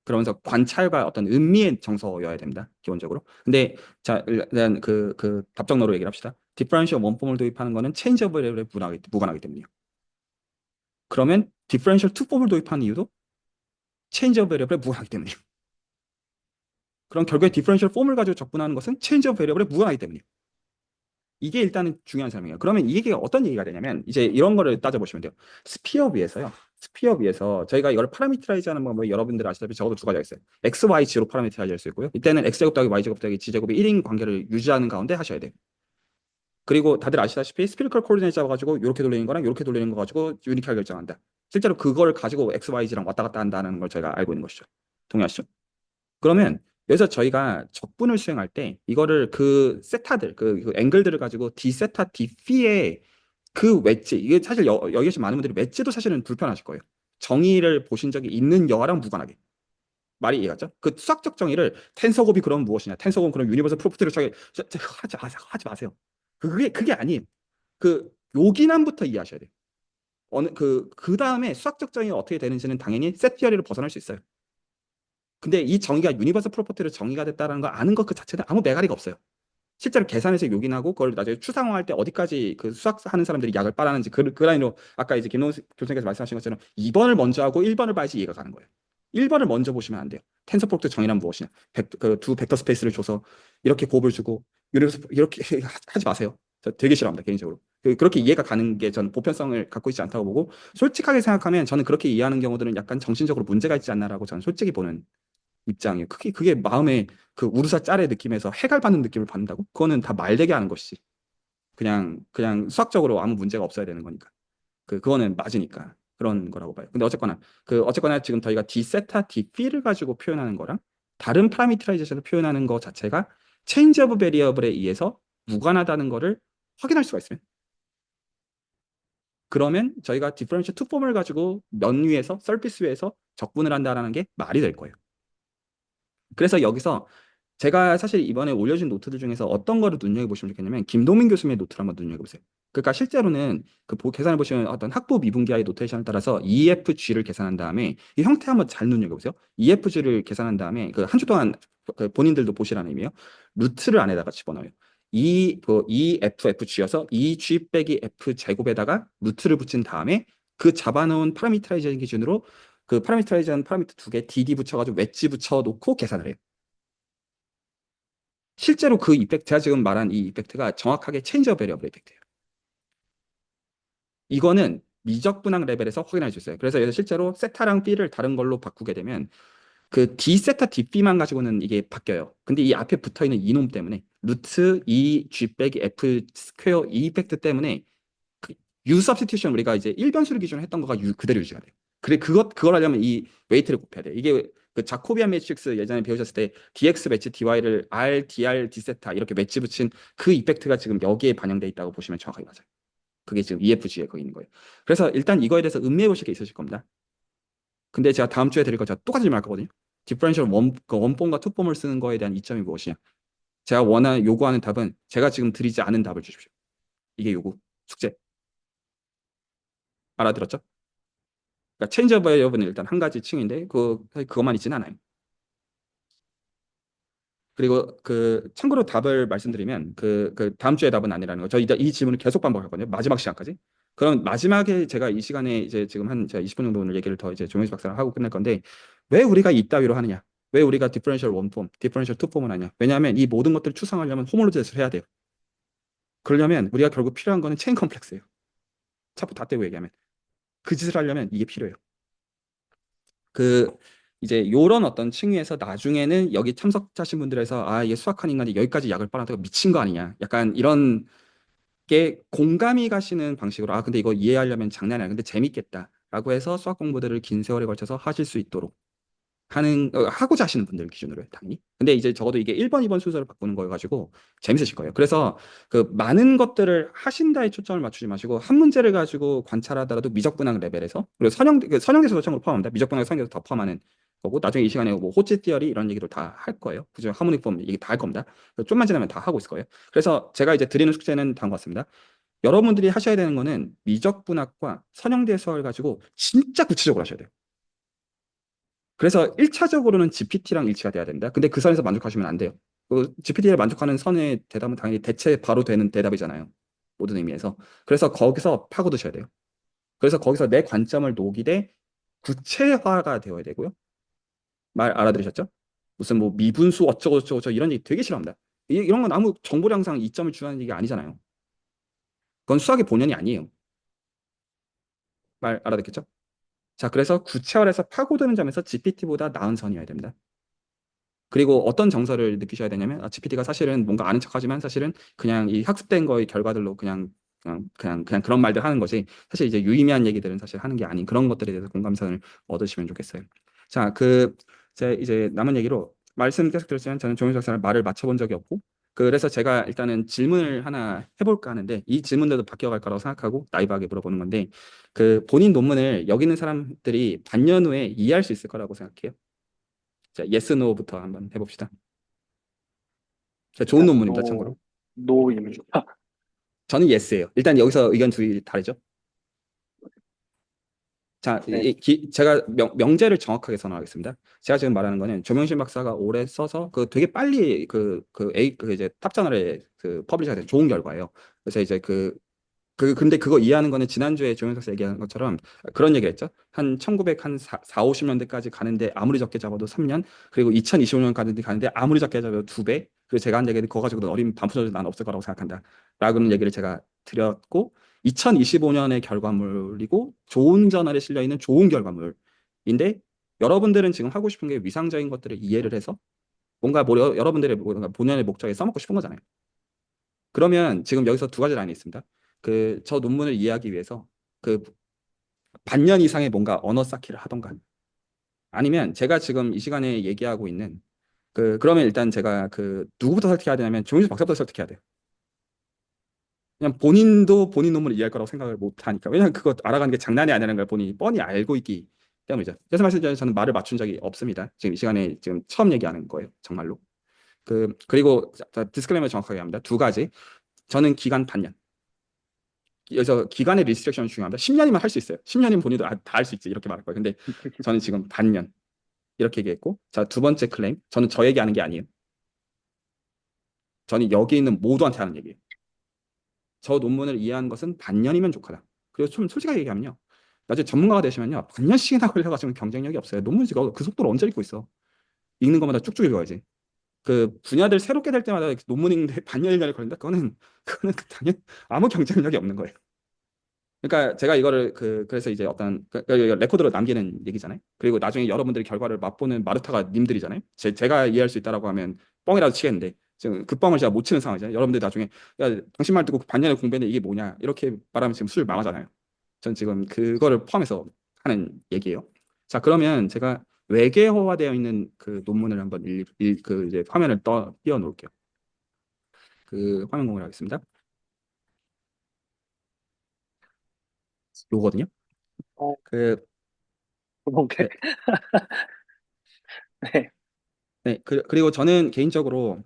S1: 그러면서 관찰과 어떤 의미의 정서여야 됩니다. 기본적으로. 근데 자, 일단 그 답정너로 얘기를 합시다. 디퍼런셜 원폼을 도입하는 거는 체인지 오브 레벨에 무관하기 때문이에요. 그러면 디퍼런셜 투폼을 도입하는 이유도 체인지 오브 레벨에 무관하기 때문이에요. 그럼 결국에 디퍼런셜 폼을 가지고 접근하는 것은 체인지 오브 레벨에 무관하기 때문이에요. 이게 일단은 중요한 설명이에요. 그러면 이 얘기가 어떤 얘기가 되냐면 이제 이런 거를 따져보시면 돼요. 스피어 위에서요. 스피어 위에서 저희가 이걸 파라미터라이즈 하는 방법이 여러분들 아시다시피 적어도 두 가지가 있어요. x, y, g로 파라미터라이즈 할 수 있고요. 이때는 x제곱 더하기 y제곱 더하기 g제곱이 1인 관계를 유지하는 가운데 하셔야 돼요. 그리고 다들 아시다시피 스피리컬 코디네이트 잡아가지고 이렇게 돌리는 거랑 이렇게 돌리는 거 가지고 유니크하게 결정한다. 실제로 그걸 가지고 x, y, g랑 왔다 갔다 한다는 걸 저희가 알고 있는 것이죠. 동의하시죠? 그러면 여기서 저희가 적분을 수행할 때 이거를 그 세타들, 그 앵글들을 가지고 d 세타, d p의 그 웨지, 이게 사실 여기 계신 많은 분들이 웨지도 사실은 불편하실 거예요. 정의를 보신 적이 있는 여하랑 무관하게. 말이 이해가죠? 그 수학적 정의를 텐서곱이 그럼 무엇이냐, 텐서곱은 그럼 유니버설 프로퍼티를 하지 마세요. 그게 아니에요. 그 요긴함부터 이해하셔야 돼요. 그 다음에 수학적 정의가 어떻게 되는지는 당연히 세트 티어리를 벗어날 수 있어요. 근데 이 정의가 유니버설 프로퍼티로 정의가 됐다는 거 아는 것 그 자체는 아무 매가리가 없어요. 실제로 계산해서 요긴하고 그걸 나중에 추상화할 때 어디까지 그 수학하는 사람들이 약을 빨아는지 그 라인으로 아까 이제 김동훈 교수님께서 말씀하신 것처럼 2번을 먼저 하고 1번을 봐야지 이해가 가는 거예요. 1번을 먼저 보시면 안 돼요. 텐서 프로덕트 정의란 무엇이냐. 두 벡터 스페이스를 줘서 이렇게 곱을 주고 이렇게 하지 마세요. 저 되게 싫어합니다, 개인적으로. 그렇게 이해가 가는 게 저는 보편성을 갖고 있지 않다고 보고, 솔직하게 생각하면 저는 그렇게 이해하는 경우들은 약간 정신적으로 문제가 있지 않나라고 저는 솔직히 보는 입장이에요. 그게 마음에 그 우르사 짤의 느낌에서 해갈받는 느낌을 받는다고? 그거는 다 말되게 하는 것이지. 그냥 수학적으로 아무 문제가 없어야 되는 거니까. 그거는 맞으니까 그런 거라고 봐요. 근데 어쨌거나 지금 저희가 d 세타, d p를 가지고 표현하는 거랑 다른 파라미터라이제이션을 표현하는 거 자체가 체인지 오브 베리어블에 의해서 무관하다는 거를 확인할 수가 있으면, 그러면 저희가 디퍼런셜 투 폼을 가지고 면 위에서 서피스 위에서 적분을 한다라는 게 말이 될 거예요. 그래서 여기서 제가 사실 이번에 올려준 노트들 중에서 어떤 거를 눈여겨보시면 좋겠냐면 김동민 교수님의 노트를 한번 눈여겨보세요. 그러니까 실제로는 계산을 보시면 어떤 학부 미분기하의 노테이션에 따라서 EFG를 계산한 다음에 이 형태 한번 잘 눈여겨보세요. EFG를 계산한 다음에 그 한 주 동안 본인들도 보시라는 의미예요. 루트를 안에다가 집어넣어요. EFFG여서 EG 빼기 F 제곱에다가 루트를 붙인 다음에 그 잡아놓은 파라미터라이제이션 기준으로 그 파라미터라이제이션 파라미터 두 개 DD 붙여가지고 웨지 붙여놓고 계산을 해요. 실제로 그 이펙트, 제가 지금 말한 이 이펙트가 정확하게 체인지 오브 베리어블 이펙트예요. 이거는 미적분학 레벨에서 확인할 수 있어요. 그래서 실제로 세타랑 B를 다른 걸로 바꾸게 되면 그 D 세타 DB만 가지고는 이게 바뀌어요. 근데 이 앞에 붙어 있는 이놈 때문에 루트 E G 빼기 F 스퀘어 이 이펙트 때문에 그 U 서브스티튜션 우리가 이제 일변수를 기준으로 했던 거가 그대로 유지가 돼요. 그걸 하려면 이 웨이트를 곱해야 돼요. 이게 그 자코비안 매트릭스 예전에 배우셨을 때 dx 매치 dy를 r, dr, d 세타 이렇게 매치 붙인 그 이펙트가 지금 여기에 반영돼 있다고 보시면 정확하게 맞아요. 그게 지금 EFG에 거기 있는 거예요. 그래서 일단 이거에 대해서 음미해 보실 게 있으실 겁니다. 근데 제가 다음 주에 드릴 거 제가 똑같이 말 거거든요. 디퍼런셜 원폼과 투폼을 쓰는 거에 대한 이점이 무엇이냐. 제가 요구하는 답은 제가 지금 드리지 않은 답을 주십시오. 이게 숙제. 알아들었죠? 그러니까 체인지 오브 베리어블은 일단 한 가지 층인데 그것만 있지는 않아요. 그리고 참고로 답을 말씀드리면 다음 주에 답은 아니라는 거. 저 이 질문을 계속 반복하거든요. 마지막 시간까지. 그럼 마지막에 제가 이 시간에 이제 지금 제가 20분 정도 오늘 얘기를 더 이제 조명수 박사랑 하고 끝낼 건데, 왜 우리가 이따위로 하느냐? 왜 우리가 디퍼런셜 원폼, 디퍼런셜 투폼을 하냐? 왜냐하면 이 모든 것들을 추상하려면 호모로지스를 해야 돼요. 그러려면 우리가 결국 필요한 거는 체인 컴플렉스예요. 차프 다 떼고 얘기하면 그 짓을 하려면 이게 필요해요. 이제 요런 어떤 층위에서 나중에는 여기 참석하신 분들에서 얘 수학한 인간이 여기까지 약을 빨아다가 미친 거 아니냐, 약간 이런 게 공감이 가시는 방식으로 근데 이거 이해하려면 장난이 아니야, 근데 재밌겠다 라고 해서 수학 공부들을 긴 세월에 걸쳐서 하실 수 있도록 하고자 하시는 분들 기준으로요, 당연히. 근데 이제 적어도 이게 1번, 2번 순서를 바꾸는 거여가지고 재밌으실 거예요. 그래서 많은 것들을 하신다에 초점을 맞추지 마시고 한 문제를 가지고 관찰하더라도 미적분학 레벨에서, 그리고 선형대에서도 참고로 포함합니다. 미적분학 선형대에서 더 포함하는 거고 나중에 이 시간에 뭐 호치 티어리 이런 얘기도 다 할 거예요. 그죠? 하모닉 폼 얘기 다 할 겁니다. 좀만 지나면 다 하고 있을 거예요. 그래서 제가 이제 드리는 숙제는 다음 것 같습니다. 여러분들이 하셔야 되는 거는 미적분학과 선형대 수학을 가지고 진짜 구체적으로 하셔야 돼요. 그래서 1차적으로는 GPT랑 일치가 돼야 됩니다. 근데 그 선에서 만족하시면 안 돼요. 그 GPT에 만족하는 선의 대답은 당연히 대체 바로 되는 대답이잖아요. 모든 의미에서. 그래서 거기서 파고드셔야 돼요. 그래서 거기서 내 관점을 녹이되 구체화가 되어야 되고요. 말 알아들으셨죠? 무슨 뭐 미분수 어쩌고 저쩌고 저 이런 얘기 되게 싫어합니다. 이런 건 아무 정보량상 이점을 주라는 얘기 아니잖아요. 그건 수학의 본연이 아니에요. 말 알아듣겠죠? 자, 그래서 구체화해서 파고드는 점에서 GPT보다 나은 선이어야 됩니다. 그리고 어떤 정서를 느끼셔야 되냐면 GPT가 사실은 뭔가 아는 척하지만 사실은 그냥 이 학습된 거의 결과들로 그냥 그런 말들 하는 거지 사실 이제 유의미한 얘기들은 사실 하는 게 아닌 그런 것들에 대해서 공감선을 얻으시면 좋겠어요. 자, 제 이제 남은 얘기로 말씀 계속 드렸지만 저는 조민석 박사랑 말을 맞춰본 적이 없고 그래서 제가 일단은 질문을 하나 해볼까 하는데 이 질문들도 바뀌어갈 거라고 생각하고 나이브하게 물어보는 건데 그 본인 논문을 여기 있는 사람들이 반년 후에 이해할 수 있을 거라고 생각해요. 자, yes, no부터 한번 해봅시다. 자, 좋은
S5: 일단
S1: 논문입니다, 참고로.
S5: 노입니다.
S1: 저는 yes예요. 일단 여기서 의견 둘이 다르죠. 자,
S5: 네.
S1: 제가 명제를 정확하게 선언하겠습니다. 제가 지금 말하는 거는 조명신 박사가 오래 써서 그 되게 빨리 그 이제 탑저널에 그 퍼블리셔가 된 좋은 결과예요. 그래서 이제 근데 그거 이해하는 거는 지난주에 조영석 씨 얘기한 것처럼 그런 얘기 했죠. 한 1900, 50년대까지 가는데 아무리 적게 잡아도 3년, 그리고 2025년 가는데 아무리 적게 잡아도 2배. 그리고 제가 한 얘기는 그거 가지고는 어린 반푼어도 난 없을 거라고 생각한다. 라는 얘기를 제가 드렸고, 2025년의 결과물이고, 좋은 저널에 실려 있는 좋은 결과물인데, 여러분들은 지금 하고 싶은 게 위상적인 것들을 이해를 해서 뭔가 여러분들의 뭔가 본연의 목적에 써먹고 싶은 거잖아요. 그러면 지금 여기서 두 가지 라인이 있습니다. 저 논문을 이해하기 위해서 그 반년 이상의 뭔가 언어 쌓기를 하던가 아니면 제가 지금 이 시간에 얘기하고 있는 그러면 일단 제가 누구부터 설득해야 되냐면 조민수 박사부터 설득해야 돼요. 그냥 본인도 본인 논문을 이해할 거라고 생각을 못 하니까. 왜냐면 그거 알아가는 게 장난이 아니라는 걸 본인이 뻔히 알고 있기 때문이죠. 그래서 말씀드린 저는 말을 맞춘 적이 없습니다. 지금 이 시간에 지금 처음 얘기하는 거예요. 정말로. 그리고 디스클레이머 정확하게 합니다. 두 가지. 저는 기간 반년. 여기서 기간의 리스트릭션이 중요합니다. 10년이면 할 수 있어요. 10년이면 본인도 다 할 수 있지. 이렇게 말할 거예요. 근데 저는 지금 반년 이렇게 얘기했고, 자, 두 번째 클레임. 저는 저 얘기하는 게 아니에요. 저는 여기 있는 모두한테 하는 얘기예요. 저 논문을 이해하는 것은 반년이면 족하다. 그리고 좀 솔직하게 얘기하면요. 나중에 전문가가 되시면요. 반년씩이나 걸려가지고 경쟁력이 없어요. 논문 지금 그 속도로 언제 읽고 있어. 읽는 것마다 쭉쭉 읽어야지. 그 분야들 새롭게 될 때마다 논문 읽는데 반년 1년이 걸린다? 그거는 당연히 아무 경쟁력이 없는 거예요. 그러니까 제가 이거를 그래서 이제 어떤 레코드로 남기는 얘기잖아요. 그리고 나중에 여러분들이 결과를 맛보는 마르타가 님들이잖아요. 제가 이해할 수 있다라고 하면 뻥이라도 치겠는데 지금 그 뻥을 제가 못 치는 상황이잖아요. 여러분들이 나중에 야 당신 말 듣고 반년을 공부했는데 이게 뭐냐 이렇게 말하면 지금 술 망하잖아요. 전 지금 그거를 포함해서 하는 얘기예요. 자, 그러면 제가 외계어화되어 있는 그 논문을 한번 이제 화면을 띄워 놓을게요. 그 화면 공유를 하겠습니다. 요거거든요.
S5: 어,
S1: 그
S5: 오케이.
S1: 네.
S5: 네.
S1: 네, 그리고 저는 개인적으로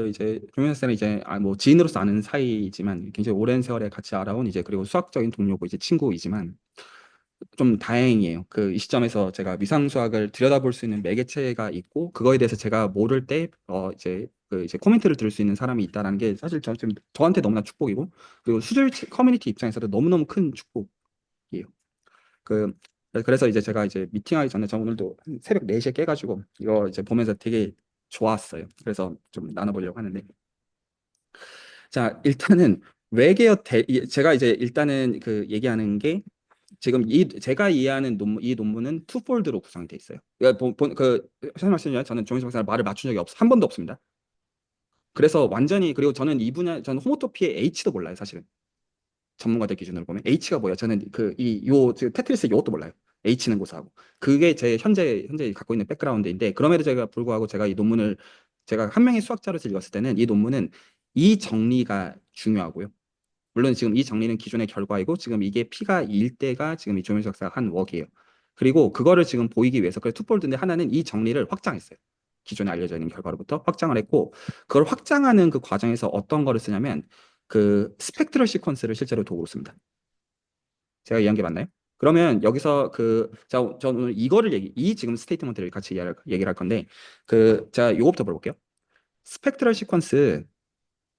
S1: 이제 조민석 쌤은 이제 뭐 지인으로서 아는 사이지만 굉장히 오랜 세월에 같이 알아온 이제 그리고 수학적인 동료고 이제 친구이지만 좀 다행이에요. 이 시점에서 제가 위상 수학을 들여다볼 수 있는 매개체가 있고 그거에 대해서 제가 모를 때 이제 코멘트를 들을 수 있는 사람이 있다라는 게 사실 저한테 너무나 축복이고 그리고 수술 커뮤니티 입장에서도 너무너무 큰 축복이에요. 그 그래서 이제 제가 이제 미팅하기 전에 저 오늘도 한 새벽 4시에 깨가지고 이거 이제 보면서 되게 좋았어요. 그래서 좀 나눠보려고 하는데 자 일단은 제가 이제 일단은 얘기하는 게 지금 제가 이해하는 이 논문은 투폴드로 구성이 돼 있어요. 그러니까 선생님 말씀이요. 저는 조민석 박사랑 말을 맞춘 적이 한 번도 없습니다. 그래서 완전히 그리고 저는 호모토피의 H도 몰라요, 사실은. 전문가들 기준으로 보면 H가 뭐야? 저는 테트리스 이것도 몰라요. H는 고사하고 그게 제 현재 갖고 있는 백그라운드인데 그럼에도 제가 불구하고 제가 이 논문을 제가 한 명의 수학자로서 읽었을 때는 이 논문은 이 정리가 중요하고요. 물론 지금 이 정리는 기존의 결과이고 지금 이게 P가 2일 때가 지금 이 조민석 박사가 한 웍이에요. 그리고 그거를 지금 보이기 위해서 그래서 투폴드인데 하나는 이 정리를 확장했어요. 기존에 알려져 있는 결과로부터 확장을 했고 그걸 확장하는 그 과정에서 어떤 거를 쓰냐면 그 스펙트럴 시퀀스를 실제로 도구로 씁니다. 제가 이해한 게 맞나요? 그러면 여기서 저는 오늘 이거를 이 지금 스테이트먼트를 같이 얘기를 할 건데 제가 요거부터 물어볼게요. 스펙트럴 시퀀스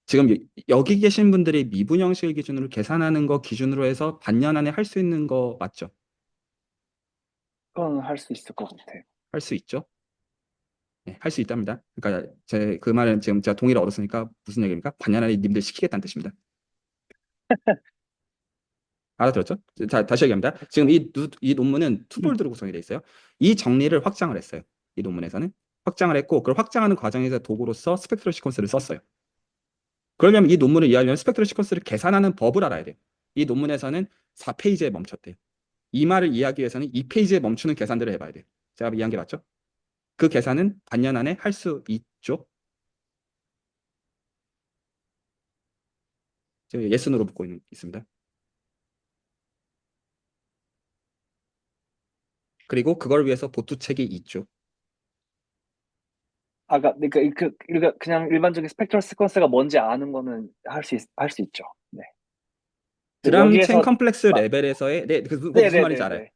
S1: 지금 여기 계신 분들이 미분 형식을 기준으로 계산하는 거 기준으로 해서 반년 안에 할 수 있는 거 맞죠?
S5: 그건 할 수 있을 것 같아요.
S1: 할 수 있죠? 네, 할 수 있답니다. 그러니까 제 그 말은 지금 제가 동의를 얻었으니까 무슨 얘기입니까? 반년 안에 님들 시키겠다는 뜻입니다. 알아들었죠? 자, 다시 얘기합니다. 지금 이 논문은 투폴드로 구성이 되어 있어요. 이 정리를 확장을 했어요. 이 논문에서는 확장을 했고 그걸 확장하는 과정에서 도구로서 스펙트럴 시퀀스를 썼어요. 그러려면 이 논문을 이해하려면 스펙트럴 시퀀스를 계산하는 법을 알아야 돼요. 이 논문에서는 4페이지에 멈췄대요. 이 말을 이해하기 위해서는 2페이지에 멈추는 계산들을 해봐야 돼요. 제가 이해한 게 맞죠? 그 계산은 반년 안에 할 수 있죠? 제가 예스노로 묻고 있습니다. 그리고 그걸 위해서 보투책이 있죠.
S5: 그러니까 그냥 일반적인 스펙트럴 시퀀스가 뭔지 아는 거는 할 수 있죠. 네. 근데
S1: 드럼 체인
S5: 여기에서
S1: 컴플렉스
S5: 마,
S1: 레벨에서의 그거 무슨 말인지 알아요.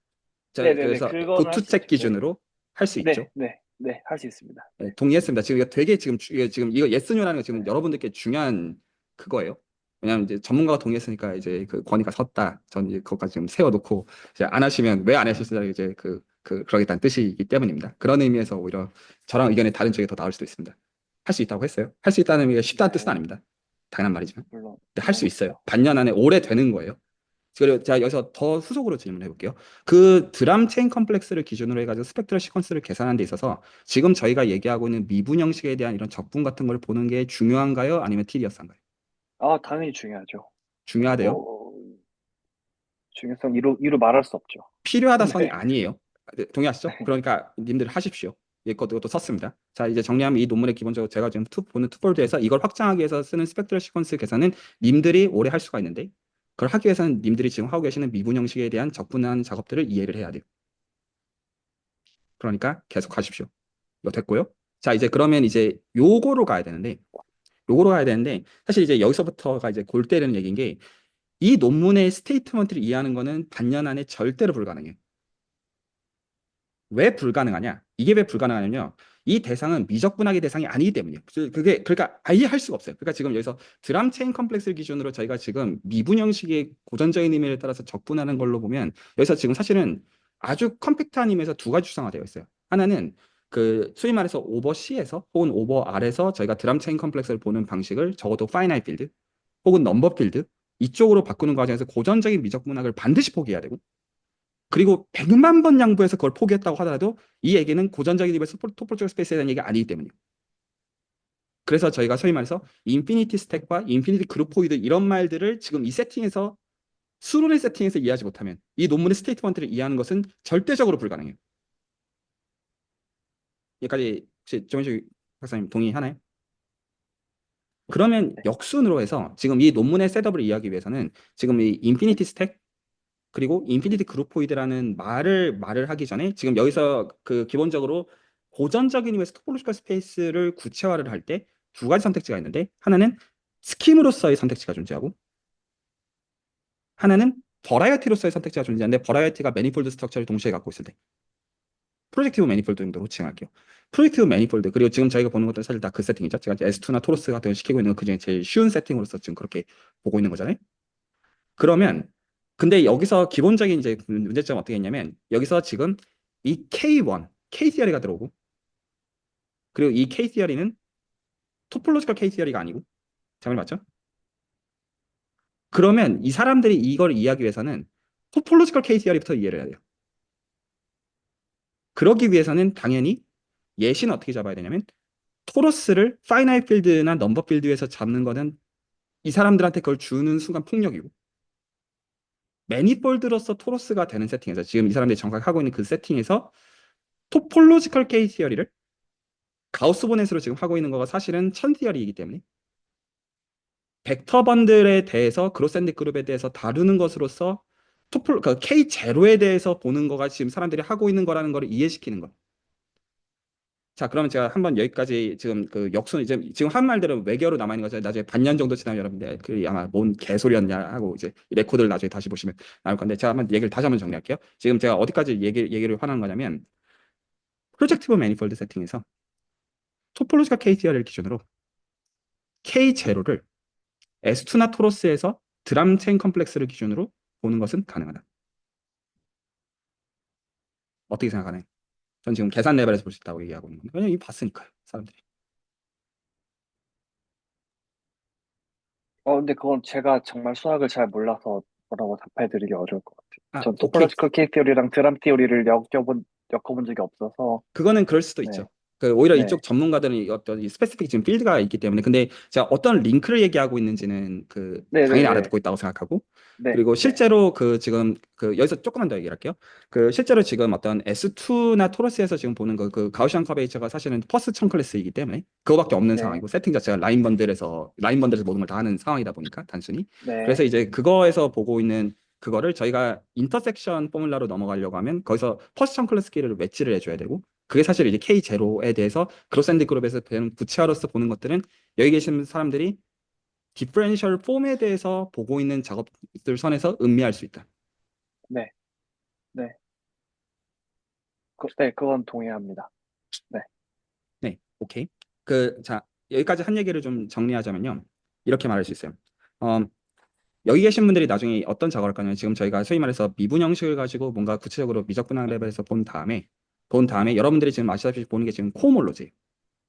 S5: 네네네네. 네네네.
S1: 그래서
S5: 그거는 할 수
S1: 보투책
S5: 있죠. 네.
S1: 기준으로 할 수 있죠.
S5: 네. 할 수 있습니다.
S1: 네,
S5: 네.
S1: 동의했습니다. 지금 이거 되게 지금 이거 예스뇨라는 거
S5: 네.
S1: 지금 여러분들께 중요한 그거예요. 왜냐하면 이제 전문가가 동의했으니까 이제 그 권위가 섰다. 전 이제 그것까지 지금 세워놓고 이제 안 하시면 왜 안 하실지 이제 그러겠다는 뜻이기 때문입니다. 그런 의미에서 오히려 저랑 의견이 다른 쪽이 더 나을 수도 있습니다. 할 수 있다고 했어요. 할 수 있다는 의미가 쉽다는 뜻은
S5: 네.
S1: 아닙니다. 당연한 말이지만.
S5: 물론
S1: 할 수 있어요.
S5: 알겠어요.
S1: 반년 안에 오래 되는 거예요. 그리고 제가 여기서 더 후속으로 질문해 볼게요. 그 드럼 체인 컴플렉스를 기준으로 해가지고 스펙트럴 시퀀스를 계산하는 데 있어서 지금 저희가 얘기하고 있는 미분 형식에 대한 이런 적분 같은 걸 보는 게 중요한가요? 아니면 티디어스한가요?
S5: 당연히 중요하죠.
S1: 중요하대요.
S5: 뭐 중요성 이루 말할 수 없죠.
S1: 필요하다 선이
S5: 네.
S1: 아니에요. 네, 동의하시죠? 그러니까 님들 하십시오. 이것도 썼습니다. 자, 이제 정리하면 이 논문의 기본적으로 제가 지금 보는 투폴드에서 이걸 확장하기 위해서 쓰는 스펙트럴 시퀀스 계산은 님들이 오래 할 수가 있는데 그걸 하기 위해서는 님들이 지금 하고 계시는 미분 형식에 대한 적분하는 작업들을 이해를 해야 돼요. 그러니까 계속 하십시오. 이거 됐고요. 자, 이제 그러면 이제 요거로 가야 되는데 사실 이제 여기서부터가 이제 골 때리는 얘기인 게 이 논문의 스테이트먼트를 이해하는 거는 반년 안에 절대로 불가능해요. 왜 불가능하냐? 이게 왜 불가능하냐면요. 이 대상은 미적분학의 대상이 아니기 때문이에요. 그러니까 아예 할 수가 없어요. 그러니까 지금 여기서 드럼 체인 컴플렉스를 기준으로 저희가 지금 미분 형식의 고전적인 의미를 따라서 적분하는 걸로 보면 여기서 지금 사실은 아주 컴팩트한 의미에서 두 가지 추상화 되어 있어요. 하나는 소위 말해서 오버 C에서 혹은 오버 R에서 저희가 드럼 체인 컴플렉스를 보는 방식을 적어도 파이나이트 필드 혹은 넘버 필드 이쪽으로 바꾸는 과정에서 고전적인 미적분학을 반드시 포기해야 되고 그리고 100만 번 양보해서 그걸 포기했다고 하더라도 이 얘기는 고전적인 입에서 토폴로지컬 스페이스에 대한 얘기가 아니기 때문이에요. 그래서 저희가 소위 말해서 인피니티 스택과 인피니티 그룹포이드 이런 말들을 지금 이 세팅에서 수론의 세팅에서 이해하지 못하면 이 논문의 스테이트먼트를 이해하는 것은 절대적으로 불가능해요. 여기까지 혹시 정현식 박사님 동의하나요? 그러면
S5: 네.
S1: 역순으로 해서 지금 이 논문의 셋업을 이해하기 위해서는 지금 이 인피니티 스택 그리고 인피니티 그룹포이드라는 말을 하기 전에 지금 여기서 기본적으로 고전적인 의미에서 토폴로지컬 스페이스를 구체화를 할 때 두 가지 선택지가 있는데 하나는 스킴으로서의 선택지가 존재하고 하나는 버라이어티로서의 선택지가 존재하는데 버라이어티가 매니폴드 스트럭처를 동시에 갖고 있을 때 프로젝티브 매니폴드 정도로 칭할게요. 프로젝티브 매니폴드 그리고 지금 저희가 보는 것들은 사실 다 그 세팅이죠. 제가 S2나 토로스 같은 걸 시키고 있는 건 그중에 제일 쉬운 세팅으로서 지금 그렇게 보고 있는 거잖아요. 그러면 근데 여기서 기본적인 이제 문제점은 어떻게 했냐면 여기서 지금 이 K1, K 티어리가 들어오고 그리고 이 K 티어리는 토폴로지컬 K 티어리가 아니고 잘못 맞죠? 그러면 이 사람들이 이걸 이해하기 위해서는 토폴로지컬 K 티어리부터 이해를 해야 돼요. 그러기 위해서는 당연히 예시는 어떻게 잡아야 되냐면 토러스를 파이나이트 필드나 넘버 필드에서 잡는 거는 이 사람들한테 그걸 주는 순간 폭력이고 매니폴드로서 토러스가 되는 세팅에서 지금 이 사람들이 정확하게 하고 있는 그 세팅에서 토폴로지컬 K 티어리를 가우스 보넷으로 지금 하고 있는 거가 사실은 천 티어리이기 때문에 벡터 번들에 대해서 그로스 앤드 그룹에 대해서 다루는 것으로서 그 K0에 대해서 보는 거가 지금 사람들이 하고 있는 거라는 걸 이해시키는 거. 자, 그러면 제가 한번 여기까지 지금 그 역순 이제 지금 한 말들은 외계어로 남아 있는 거죠. 나중에 반년 정도 지나면 여러분들 그 아마 뭔 개소리였냐 하고 이제 이 레코드를 나중에 다시 보시면 나올 건데 제가 한번 얘기를 다시 한번 정리할게요. 지금 제가 어디까지 얘기를 하는 거냐면 프로젝티브 매니폴드 세팅에서 토폴로지컬 KTR을 기준으로 K0를 S2나 토로스에서 드람 체인 컴플렉스를 기준으로 보는 것은 가능하다. 어떻게 생각하나요? 전 지금 계산 레벨에서 볼 수 있다고 얘기하고 있는 건데 왜냐면 이미 봤으니까요, 사람들이.
S5: 근데 그건 제가 정말 수학을 잘 몰라서 뭐라고 답해드리기 어려울 것 같아요.
S1: 아,
S5: 전
S1: 오케이.
S5: 토폴로지컬 K 티어리랑 드람 티어리를 엮어본 적이 없어서.
S1: 그거는 그럴 수도
S5: 네,
S1: 있죠. 그 오히려
S5: 네,
S1: 이쪽 전문가들은 어떤 이 스페시픽 지금 필드가 있기 때문에 근데 제가 어떤 링크를 얘기하고 있는지는 그
S5: 네, 네,
S1: 당연히
S5: 네,
S1: 알아듣고 있다고 생각하고
S5: 네,
S1: 그리고
S5: 네,
S1: 실제로 그 지금 그 여기서 조금만 더 얘기할게요. 그 실제로 지금 어떤 S2나 토러스에서 지금 보는 그 가우시안 커베이처가 사실은 퍼스트 천 클래스이기 때문에 그거밖에 없는
S5: 네,
S1: 상황이고 세팅 자체가 라인 번들에서 모든 걸 다 하는 상황이다 보니까 단순히 그래서
S5: 네,
S1: 이제 그거에서 보고 있는 그거를 저희가 인터섹션 포뮬라로 넘어가려고 하면 거기서 퍼스트 천 클래스 키를 웨치를 해줘야 되고 그게 사실 이제 K0에 대해서 그로스앤드 그룹에서 배운 부채화로서 보는 것들은 여기 계신 사람들이 디퍼런셜 폼에 대해서 보고 있는 작업들 선에서 음미할 수 있다.
S5: 네, 네, 네, 그건 동의합니다. 네,
S1: 네, 오케이. 자, 여기까지 한 얘기를 좀 정리하자면요. 이렇게 말할 수 있어요. 어, 여기 계신 분들이 나중에 어떤 작업을 할 거냐면 지금 저희가 소위 말해서 미분 형식을 가지고 뭔가 구체적으로 미적분학 레벨에서 본 다음에 여러분들이 지금 아시다시피 보는 게 지금 코모로지.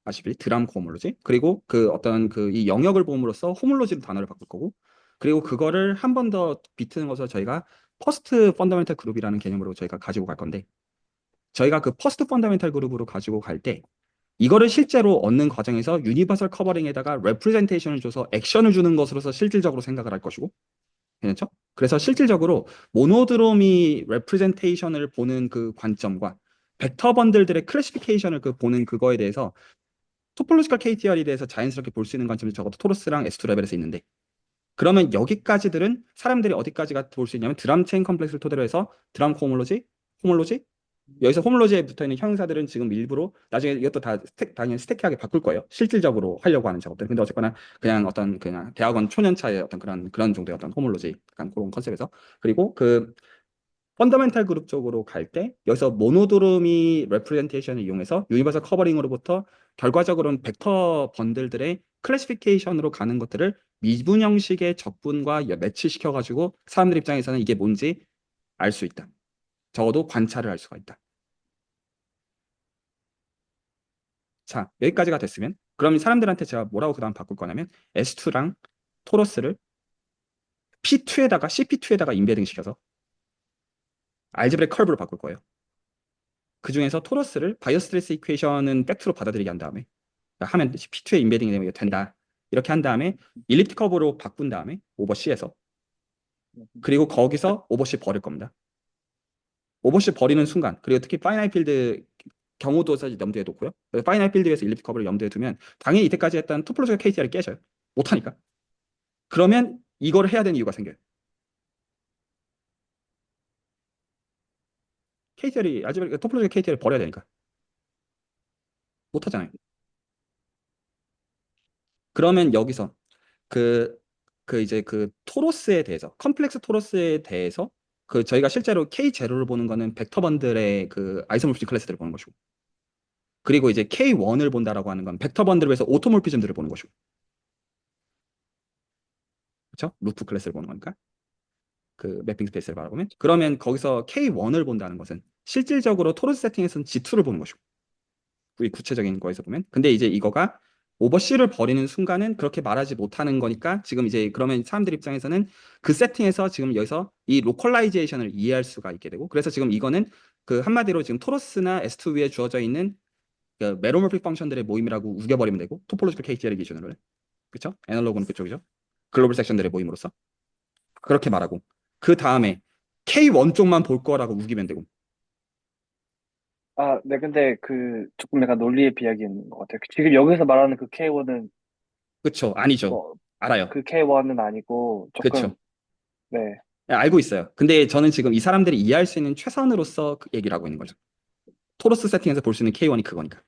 S1: 아시피 드람 호몰로지 그리고 그 어떤 그 이 영역을 보험으로써 호몰로지로 단어를 바꿀 거고 그리고 그거를 한 번 더 비트는 것을 저희가 퍼스트 펀더멘탈 그룹이라는 개념으로 저희가 가지고 갈 건데 저희가 그 퍼스트 펀더멘탈 그룹으로 가지고 갈 때 이거를 실제로 얻는 과정에서 유니버설 커버링에다가 레프레젠테이션을 줘서 액션을 주는 것으로서 실질적으로 생각을 할 것이고 괜찮죠? 그래서 실질적으로 모노드로미 레프레젠테이션을 보는 그 관점과 벡터 번들들의 클래시피케이션을 그 보는 그거에 대해서 토폴로지컬 KTR에 대해서 자연스럽게 볼 수 있는 관점이 적어도 토로스랑 S2 레벨에서 있는데 그러면 여기까지들은 사람들이 어디까지가 볼 수 있냐면 드럼 체인 컴플렉스를 토대로 해서 드럼 호몰로지 여기서 호몰로지에 붙어있는 형용사들은 지금 일부러 나중에 이것도 다 당연히 스택하게 바꿀 거예요. 실질적으로 하려고 하는 작업들. 근데 어쨌거나 그냥 대학원 초년차의 어떤 그런 정도의 어떤 호몰로지 약간 그런 컨셉에서 그리고 그 펀더멘탈 그룹 쪽으로 갈 때 여기서 모노드로미 레프레젠테이션을 이용해서 유니버설 커버링으로부터 결과적으로는 벡터 번들들의 클래시피케이션으로 가는 것들을 미분 형식의 적분과 매치시켜 가지고 사람들 입장에서는 이게 뭔지 알 수 있다. 적어도 관찰을 할 수가 있다. 자, 여기까지가 됐으면 그럼 사람들한테 제가 뭐라고 그다음 바꿀 거냐면 S2랑 토러스를 P2에다가 CP2에다가 인베딩 시켜서 알제브레 커브로 바꿀 거예요. 그 중에서 토러스를 바이오스트레스 이퀘이션은 팩트로 받아들이게 한 다음에 그러니까 하면 P2에 인베딩이 되면 이게 된다. 이렇게 한 다음에 일리프틱 커브로 바꾼 다음에 오버 C에서 그리고 거기서 오버 C 버릴 겁니다. 오버 C 버리는 순간 그리고 특히 파이나이 필드 경우도 사실 염두에 놓고요. 파이나이 필드에서 일리프틱 커브를 염두에 두면 당연히 이때까지 했던 토폴로지컬 KTR이 깨져요. 못하니까. 그러면 이걸 해야 되는 이유가 생겨요. KTR이 알지브라 토폴로지컬 KTR을 버려야 되니까 못하잖아요. 그러면 여기서 그, 이제 그 토로스에 대해서, 컴플렉스 토로스에 대해서, 저희가 실제로 K0를 보는 거는 벡터 번들의 그 아이소모피즘 클래스들을 보는 것이고, 그리고 이제 K1을 본다라고 하는 건 벡터 번들을 위해서 오토몰피즘들을 보는 것이고, 그렇죠? 루프 클래스를 보는 거니까. 그 매핑 스페이스를 바라보면. 그러면 거기서 K1을 본다는 것은 실질적으로 토로스 세팅에서는 G2를 보는 것이고, 우리 구체적인 거에서 보면. 근데 이제 이거가 오버씨를 버리는 순간은 그렇게 말하지 못하는 거니까 지금 이제 그러면 사람들 입장에서는 그 세팅에서 지금 여기서 이 로컬라이제이션을 이해할 수가 있게 되고 그래서 지금 이거는 그 한마디로 지금 토로스나 S2 위에 주어져 있는 그 메로모픽 펑션들의 모임이라고 우겨버리면 되고 토폴로지컬 KTR 기준으로 그렇죠? 애널로그는 그쪽이죠. 글로벌 섹션들의 모임으로서 그렇게 말하고 그 다음에 K1 쪽만 볼 거라고 우기면 되고
S5: 네, 근데 조금 약간 논리의 비약이 있는 것 같아요. 지금 여기서 말하는 그 K1은
S1: 그렇죠? 아니죠.
S5: 뭐,
S1: 알아요.
S5: 그 K1은 아니고 조금,
S1: 그렇죠.
S5: 네.
S1: 알고 있어요. 근데 저는 지금 이 사람들이 이해할 수 있는 최선으로서 그 얘기를 하고 있는 거죠. 토로스 세팅에서 볼 수 있는 K1이 그거니까.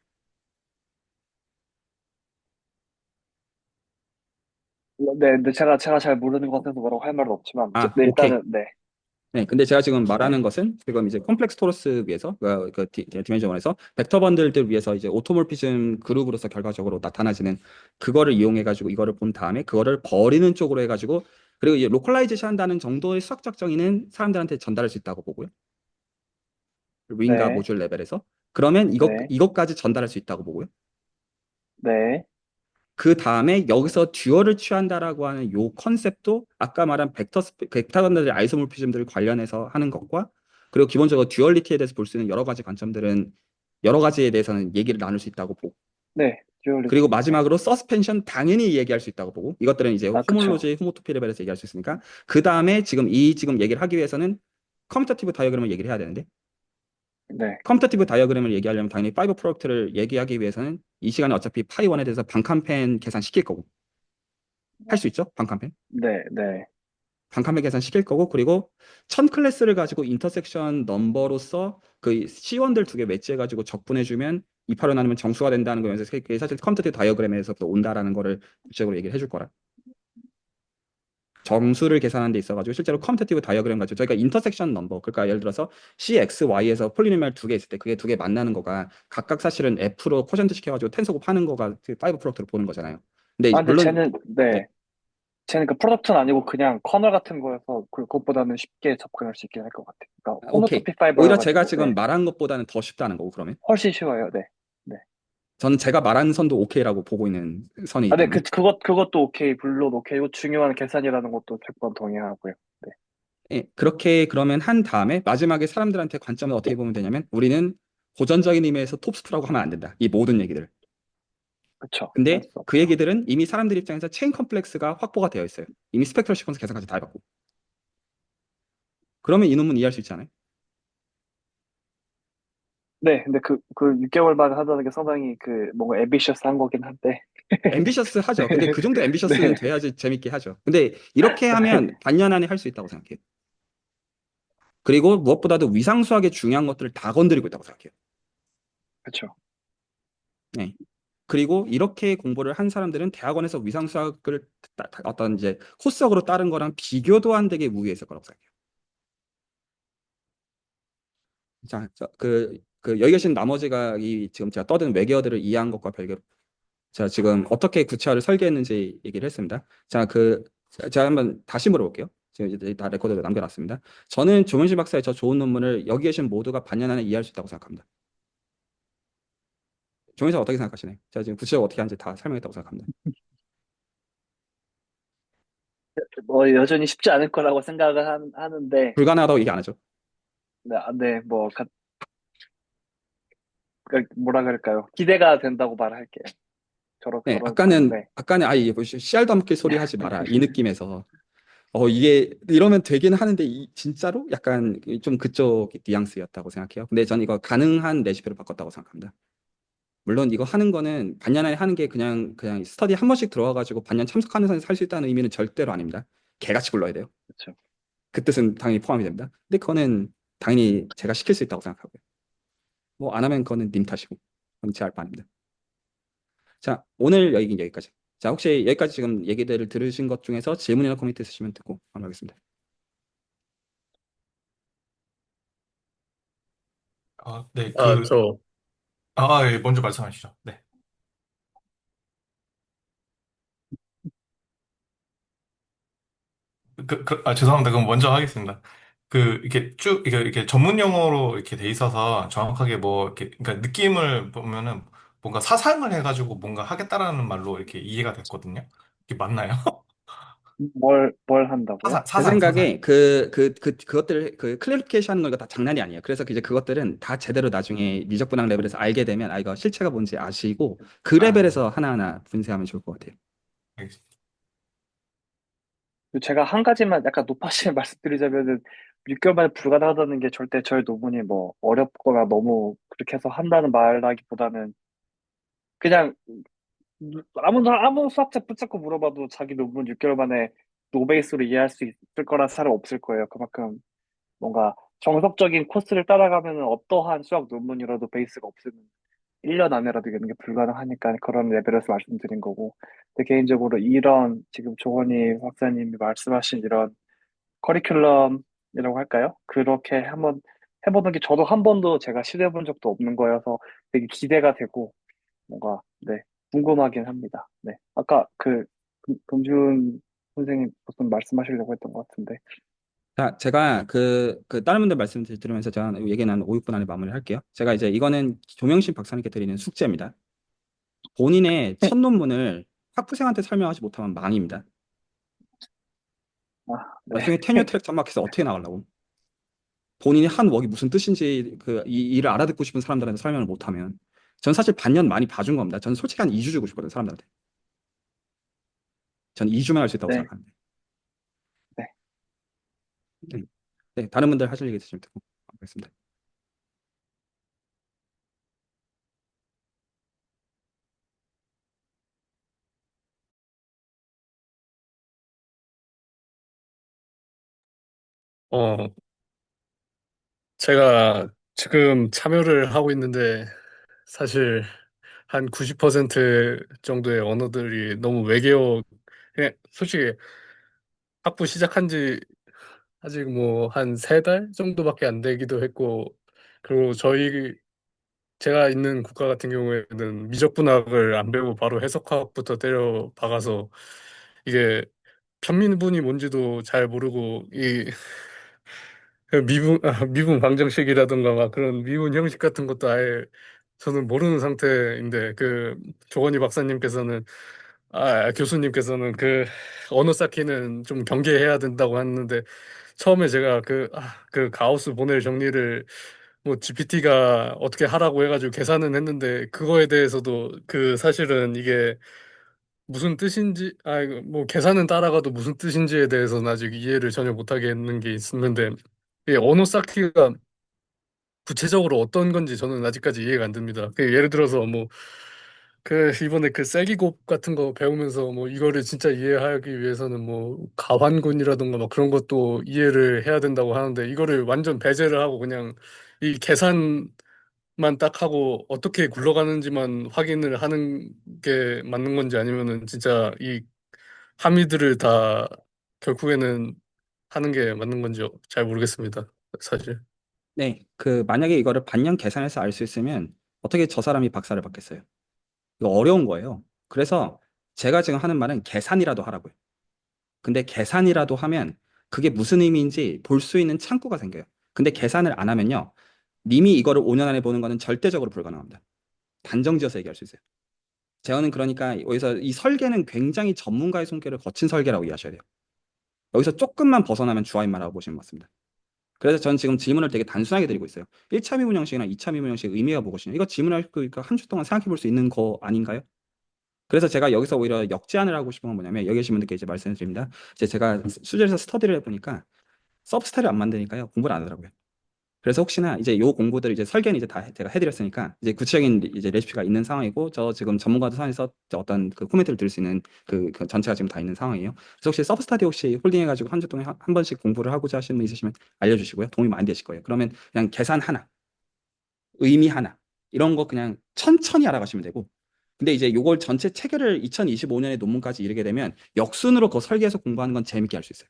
S5: 네, 근데 제가 잘 모르는 것 같아서 뭐라고 할 말은 없지만, 네,
S1: 오케이.
S5: 일단은, 네,
S1: 네, 근데 제가 지금
S5: 네,
S1: 말하는 것은 지금 이제 컴플렉스 토러스 위해서 디멘전 원에서 벡터 번들들 위해서 이제 오토몰피즘 그룹으로서 결과적으로 나타나지는 그거를 이용해 가지고 이거를 본 다음에 그거를 버리는 쪽으로 해 가지고 그리고 이제 로컬라이제이션 한다는 정도의 수학적 정의는 사람들한테 전달할 수 있다고 보고요. 윙과
S5: 네,
S1: 모듈 레벨에서 그러면
S5: 네,
S1: 이것까지 전달할 수 있다고 보고요.
S5: 네,
S1: 그 다음에 여기서 듀얼을 취한다라고 하는 요 컨셉도 아까 말한 벡터건들의 아이소모피즘들 관련해서 하는 것과 그리고 기본적으로 듀얼리티에 대해서 볼 수 있는 여러 가지 관점들은 여러 가지에 대해서는 얘기를 나눌 수 있다고 보고
S5: 네,
S1: 그리고
S5: 듀얼리티, 네.
S1: 마지막으로 서스펜션 당연히 얘기할 수 있다고 보고 이것들은 이제
S5: 아, 그쵸.
S1: 호몰로지, 호모토피 레벨에서 얘기할 수 있으니까 그 다음에 지금 얘기를 하기 위해서는 커뮤터티브 다이어그램을 얘기를 해야 되는데
S5: 네,
S1: 컴퓨터티브 다이어그램을 얘기하려면 당연히 파이브 프로덕트를 얘기하기 위해서는 이 시간에 어차피 파이1에 대해서 반칸펜 계산 시킬 거고 할 수 있죠? 반칸펜.
S5: 네, 네.
S1: 반칸펜 계산 시킬 거고 그리고 1000클래스를 가지고 인터섹션 넘버로서 그 C1들 두 개 매치해가지고 적분해주면 2파로 나누면 정수가 된다는 거면서 그게 사실 컴퓨터티브 다이어그램에서부터 온다라는 거를 구체적으로 얘기를 해줄 거라. 점수를 계산하는 데 있어가지고 실제로 컴퓨터티브 다이어그램 가지고 저희가 인터섹션 넘버 그러니까 예를 들어서 CXY에서 폴리노미얼 두 개 있을 때 그게 두 개 만나는 거가 각각 사실은 F로 쿼션트 시켜가지고 텐서 곱하는 거가 그 파이브 프로덕트로 보는 거잖아요. 근데
S5: 아, 근데
S1: 물론
S5: 네.
S1: 네.
S5: 쟤는 그 프로덕트는 아니고 그냥 커널 같은 거여서 그것보다는 쉽게 접근할 수 있긴 할 것 같아요. 그러니까
S1: 오케이.
S5: 호모토피
S1: 오히려 제가
S5: 파이버여가지고
S1: 지금
S5: 네
S1: 말한 것보다는 더 쉽다는 거고 그러면
S5: 훨씬 쉬워요. 네, 네.
S1: 저는 제가 말한 선도 오케이라고 보고 있는 선이기
S5: 아, 네,
S1: 때문에
S5: 그것도 오케이, 물론 오케이고 중요한 계산이라는 것도 100번 동의하고요. 네,
S1: 예, 그렇게 그러면 한 다음에 마지막에 사람들한테 관점을 어떻게 보면 되냐면 우리는 고전적인 의미에서 톱스프라고 하면 안 된다. 이 모든 얘기들.
S5: 그쵸. 할
S1: 근데
S5: 수
S1: 그
S5: 없죠.
S1: 얘기들은 이미 사람들 입장에서 체인 컴플렉스가 확보가 되어 있어요. 이미 스펙트럴 시퀀스 계산까지 다 해봤고. 그러면 이 논문 이해할 수 있잖아요.
S5: 네, 근데 그 6개월 만에 하다는 게 상당히 뭔가 앰비셔스한 거긴 한데.
S1: 앰비셔스 하죠. 근데
S5: 네,
S1: 그 정도 앰비셔스는
S5: 네,
S1: 돼야지 재밌게 하죠. 근데 이렇게 하면
S5: 네,
S1: 반년 안에 할 수 있다고 생각해요. 그리고 무엇보다도 위상수학의 중요한 것들을 다 건드리고 있다고 생각해요.
S5: 그쵸.
S1: 네. 그리고 이렇게 공부를 한 사람들은 대학원에서 위상수학을 어떤 이제 코스적으로 따른 거랑 비교도 안 되게 우위에 있을 거라고 생각해요. 자, 여기 계신 나머지가 이 지금 제가 떠든 외계어들을 이해한 것과 별개로 제가 지금 어떻게 구체화를 설계했는지 얘기를 했습니다. 제가 한번 다시 물어볼게요. 지금 이제 다 레코드로 남겨놨습니다. 저는 조문실 박사의 저 좋은 논문을 여기 계신 모두가 반년 안에 이해할 수 있다고 생각합니다. 조문실 어떻게 생각하시나요? 제가 지금 구체적으로 어떻게 하는지 다 설명했다고 생각합니다.
S5: 뭐 여전히 쉽지 않을 거라고 생각을 하는데,
S1: 불가능하다고 얘기 안 하죠.
S5: 네, 네, 뭐라 그럴까요? 기대가 된다고 말할게요.
S1: 네,
S5: 네.
S1: 아까는 아예 뭐 씨알 담길 소리 하지 마라. 이 느낌에서. 이게 이러면 되긴 하는데 진짜로 약간 좀 그쪽 뉘앙스였다고 생각해요. 근데 전 이거 가능한 레시피로 바꿨다고 생각합니다. 물론 이거 하는 거는 반년 안에 하는 게 그냥 스터디 한 번씩 들어와 가지고 반년 참석하는 선에서 할 수 있다는 의미는 절대로 아닙니다. 개같이 굴러야 돼요.
S5: 그렇죠.
S1: 그 뜻은 당연히 포함이 됩니다. 근데 그거는 당연히 제가 시킬 수 있다고 생각하고요. 뭐 안 하면 그거는 님 탓이고 그건 제 알 바 아닙니다. 자, 오늘 얘기는 여기까지. 자, 혹시 여기까지 지금 얘기들을 들으신 것 중에서 질문이나 코멘트 있으시면 듣고 넘어가겠습니다.
S2: 네,
S6: 아, 저,
S2: 예, 먼저 말씀하시죠. 네. 죄송합니다. 그럼 먼저 하겠습니다. 이렇게 전문 용어로 이렇게 돼 있어서 정확하게 그러니까 느낌을 보면은 뭔가 사상을 해가지고 뭔가 하겠다라는 말로 이렇게 이해가 됐거든요. 이게 맞나요?
S5: 뭘 한다고요?
S1: 제
S2: 사상.
S1: 생각에 그것들 클래리피케이션 하는 거 이거 다 장난이 아니에요. 그래서 이제 그것들은 다 제대로 나중에 미적분학 레벨에서 알게 되면 이거 실체가 뭔지 아시고 그
S2: 아,
S1: 레벨에서 하나하나 분쇄하면 좋을 것 같아요.
S2: 알겠습니다.
S5: 제가 한 가지만 약간 높아지게 말씀드리자면은 6개월 만에 불가능하다는 게 절대 저희 논문이 뭐 어렵거나 너무 그렇게 해서 한다는 말라기보다는 그냥 아무 수학자 붙잡고 물어봐도 자기 논문 6개월 만에 노베이스로 이해할 수 있을 거란 사람 없을 거예요. 그만큼 뭔가 정석적인 코스를 따라가면 어떠한 수학 논문이라도 베이스가 없으면 1년 안에라도 이런 게 불가능하니까 그런 레벨에서 말씀드린 거고. 근데 개인적으로 이런 지금 조건희 박사님이 말씀하신 이런 커리큘럼이라고 할까요? 그렇게 한번 해보는 게 저도 한 번도 제가 시도해본 적도 없는 거여서 되게 기대가 되고 뭔가 네 궁금하긴 합니다. 네 아까 금준 선생님 무슨 말씀하시려고 했던 것 같은데
S1: 자, 제가 다른 분들 말씀 들으면서 제가 얘기는 한 5, 6분 안에 마무리를 할게요. 제가 이제 이거는 조명신 박사님께 드리는 숙제입니다. 본인의
S5: 네.
S1: 첫 논문을 학부생한테 설명하지 못하면 망입니다.
S5: 네.
S1: 나중에 테뉴어 트랙 장막해서 어떻게 나가려고? 본인이 한 웍이 무슨 뜻인지 이 일을 알아듣고 싶은 사람들한테 설명을 못하면 전 사실 반년 많이 봐준 겁니다. 저는 솔직히 한 2주 주고 싶거든요, 사람들한테. 전 2주면 할 수 있다고
S5: 네.
S1: 생각하는데.
S5: 네.
S1: 네. 네, 다른 분들 하실 얘기 있으시면 듣고 가겠습니다.
S6: 어, 제가 지금 참여를 하고 있는데 사실 한 90% 정도의 언어들이 너무 외계어, 그냥 솔직히 학부 시작한 지 아직 뭐 한 3달 정도밖에 안 되기도 했고, 그리고 제가 있는 국가 같은 경우에는 미적분학을 안 배우고 바로 해석학부터 때려 박아서 이게 편민분이 뭔지도 잘 모르고 미분 방정식이라든가 막 그런 미분 형식 같은 것도 아예 저는 모르는 상태인데 조건희 박사님께서는 교수님께서는 언어 쌓기는 좀 경계해야 된다고 하는데 처음에 제가 그 가우스 보넬 정리를 뭐 GPT가 어떻게 하라고 해가지고 계산은 했는데 그거에 대해서도 사실은 이게 무슨 뜻인지 이거 뭐 계산은 따라가도 무슨 뜻인지에 대해서는 아직 이해를 전혀 못하게 했는 게 있는데 이 언어 쌓기가 구체적으로 어떤 건지 저는 아직까지 이해가 안 됩니다. 예를 들어서 뭐 이번에 세기곱 같은 거 배우면서 뭐 이거를 진짜 이해하기 위해서는 뭐 가환군이라든가 막 그런 것도 이해를 해야 된다고 하는데 이거를 완전 배제를 하고 그냥 이 계산만 딱 하고 어떻게 굴러가는지만 확인을 하는 게 맞는 건지 아니면은 진짜 이 함의들을 다 결국에는 하는 게 맞는 건지 잘 모르겠습니다. 사실.
S1: 네, 만약에 이거를 반년 계산해서 알 수 있으면 어떻게 저 사람이 박사를 받겠어요? 이거 어려운 거예요. 그래서 제가 지금 하는 말은 계산이라도 하라고요. 근데 계산이라도 하면 그게 무슨 의미인지 볼 수 있는 창구가 생겨요. 근데 계산을 안 하면요. 님이 이거를 5년 안에 보는 거는 절대적으로 불가능합니다. 단정지어서 얘기할 수 있어요. 저는 그러니까 여기서 이 설계는 굉장히 전문가의 손길을 거친 설계라고 이해하셔야 돼요. 여기서 조금만 벗어나면 주화인마라고 보시면 맞습니다. 그래서 저는 지금 질문을 되게 단순하게 드리고 있어요. 1차 미분 형식이나 2차 미분 형식 의미가 무엇이냐. 이거 질문할 거니까 한 주 동안 생각해 볼 수 있는 거 아닌가요? 그래서 제가 여기서 오히려 역제안을 하고 싶은 건 뭐냐면 여기 계신 분들께 이제 말씀을 드립니다. 이제 제가 수제에서 스터디를 해보니까 서브스타를 안 만드니까요. 공부를 안 하더라고요. 그래서 혹시나 이제 요 공부들을 이제 설계는 이제 다 제가 해드렸으니까 이제 구체적인 이제 레시피가 있는 상황이고 저 지금 전문가들 선에서 어떤 코멘트를 들을 수 있는 그 전체가 지금 다 있는 상황이에요. 그래서 혹시 서브스타디 혹시 홀딩해가지고 한 주 동안 한 번씩 공부를 하고자 하시는 분 있으시면 알려주시고요. 도움이 많이 되실 거예요. 그러면 그냥 계산 하나, 의미 하나 이런 거 그냥 천천히 알아가시면 되고. 근데 이제 요걸 전체 체계를 2025년에 논문까지 이르게 되면 역순으로 그 설계해서 공부하는 건 재밌게 할 수 있어요.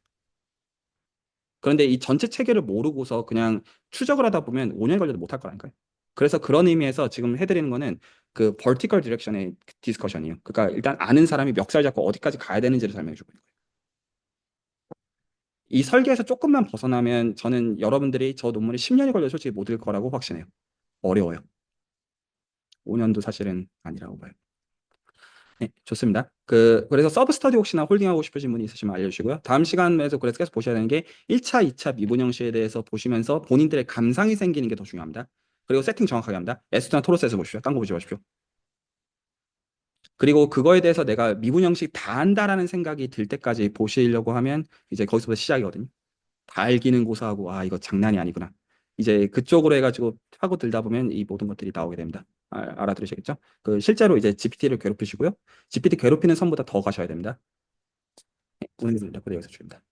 S1: 그런데 이 전체 체계를 모르고서 그냥 추적을 하다 보면 5년 걸려도 못할 거라니까요. 그래서 그런 의미에서 지금 해드리는 거는 vertical direction의 디스커션이에요. 그러니까 일단 아는 사람이 멱살 잡고 어디까지 가야 되는지를 설명해 주고 있는 거예요. 이 설계에서 조금만 벗어나면 저는 여러분들이 저 논문이 10년이 걸려 솔직히 못 읽을 거라고 확신해요. 어려워요. 5년도 사실은 아니라고 봐요. 네, 좋습니다. 그래서 서브스터디 혹시나 홀딩하고 싶으신 분이 있으시면 알려주시고요. 다음 시간에서 그래서 계속 보셔야 되는 게 1차, 2차 미분 형식에 대해서 보시면서 본인들의 감상이 생기는 게 더 중요합니다. 그리고 세팅 정확하게 합니다. 에스트나 토로스에서 보십시오. 딴 거 보지 마십시오. 그리고 그거에 대해서 내가 미분 형식 다 안다라는 생각이 들 때까지 보시려고 하면 이제 거기서부터 시작이거든요. 다 알기는 고사하고 이거 장난이 아니구나. 이제 그쪽으로 해가지고 하고 들다 보면 이 모든 것들이 나오게 됩니다. 알아들으시겠죠? 실제로 이제 GPT를 괴롭히시고요. GPT 괴롭히는 선보다 더 가셔야 됩니다. 오늘 레포드 여기서 줄입니다.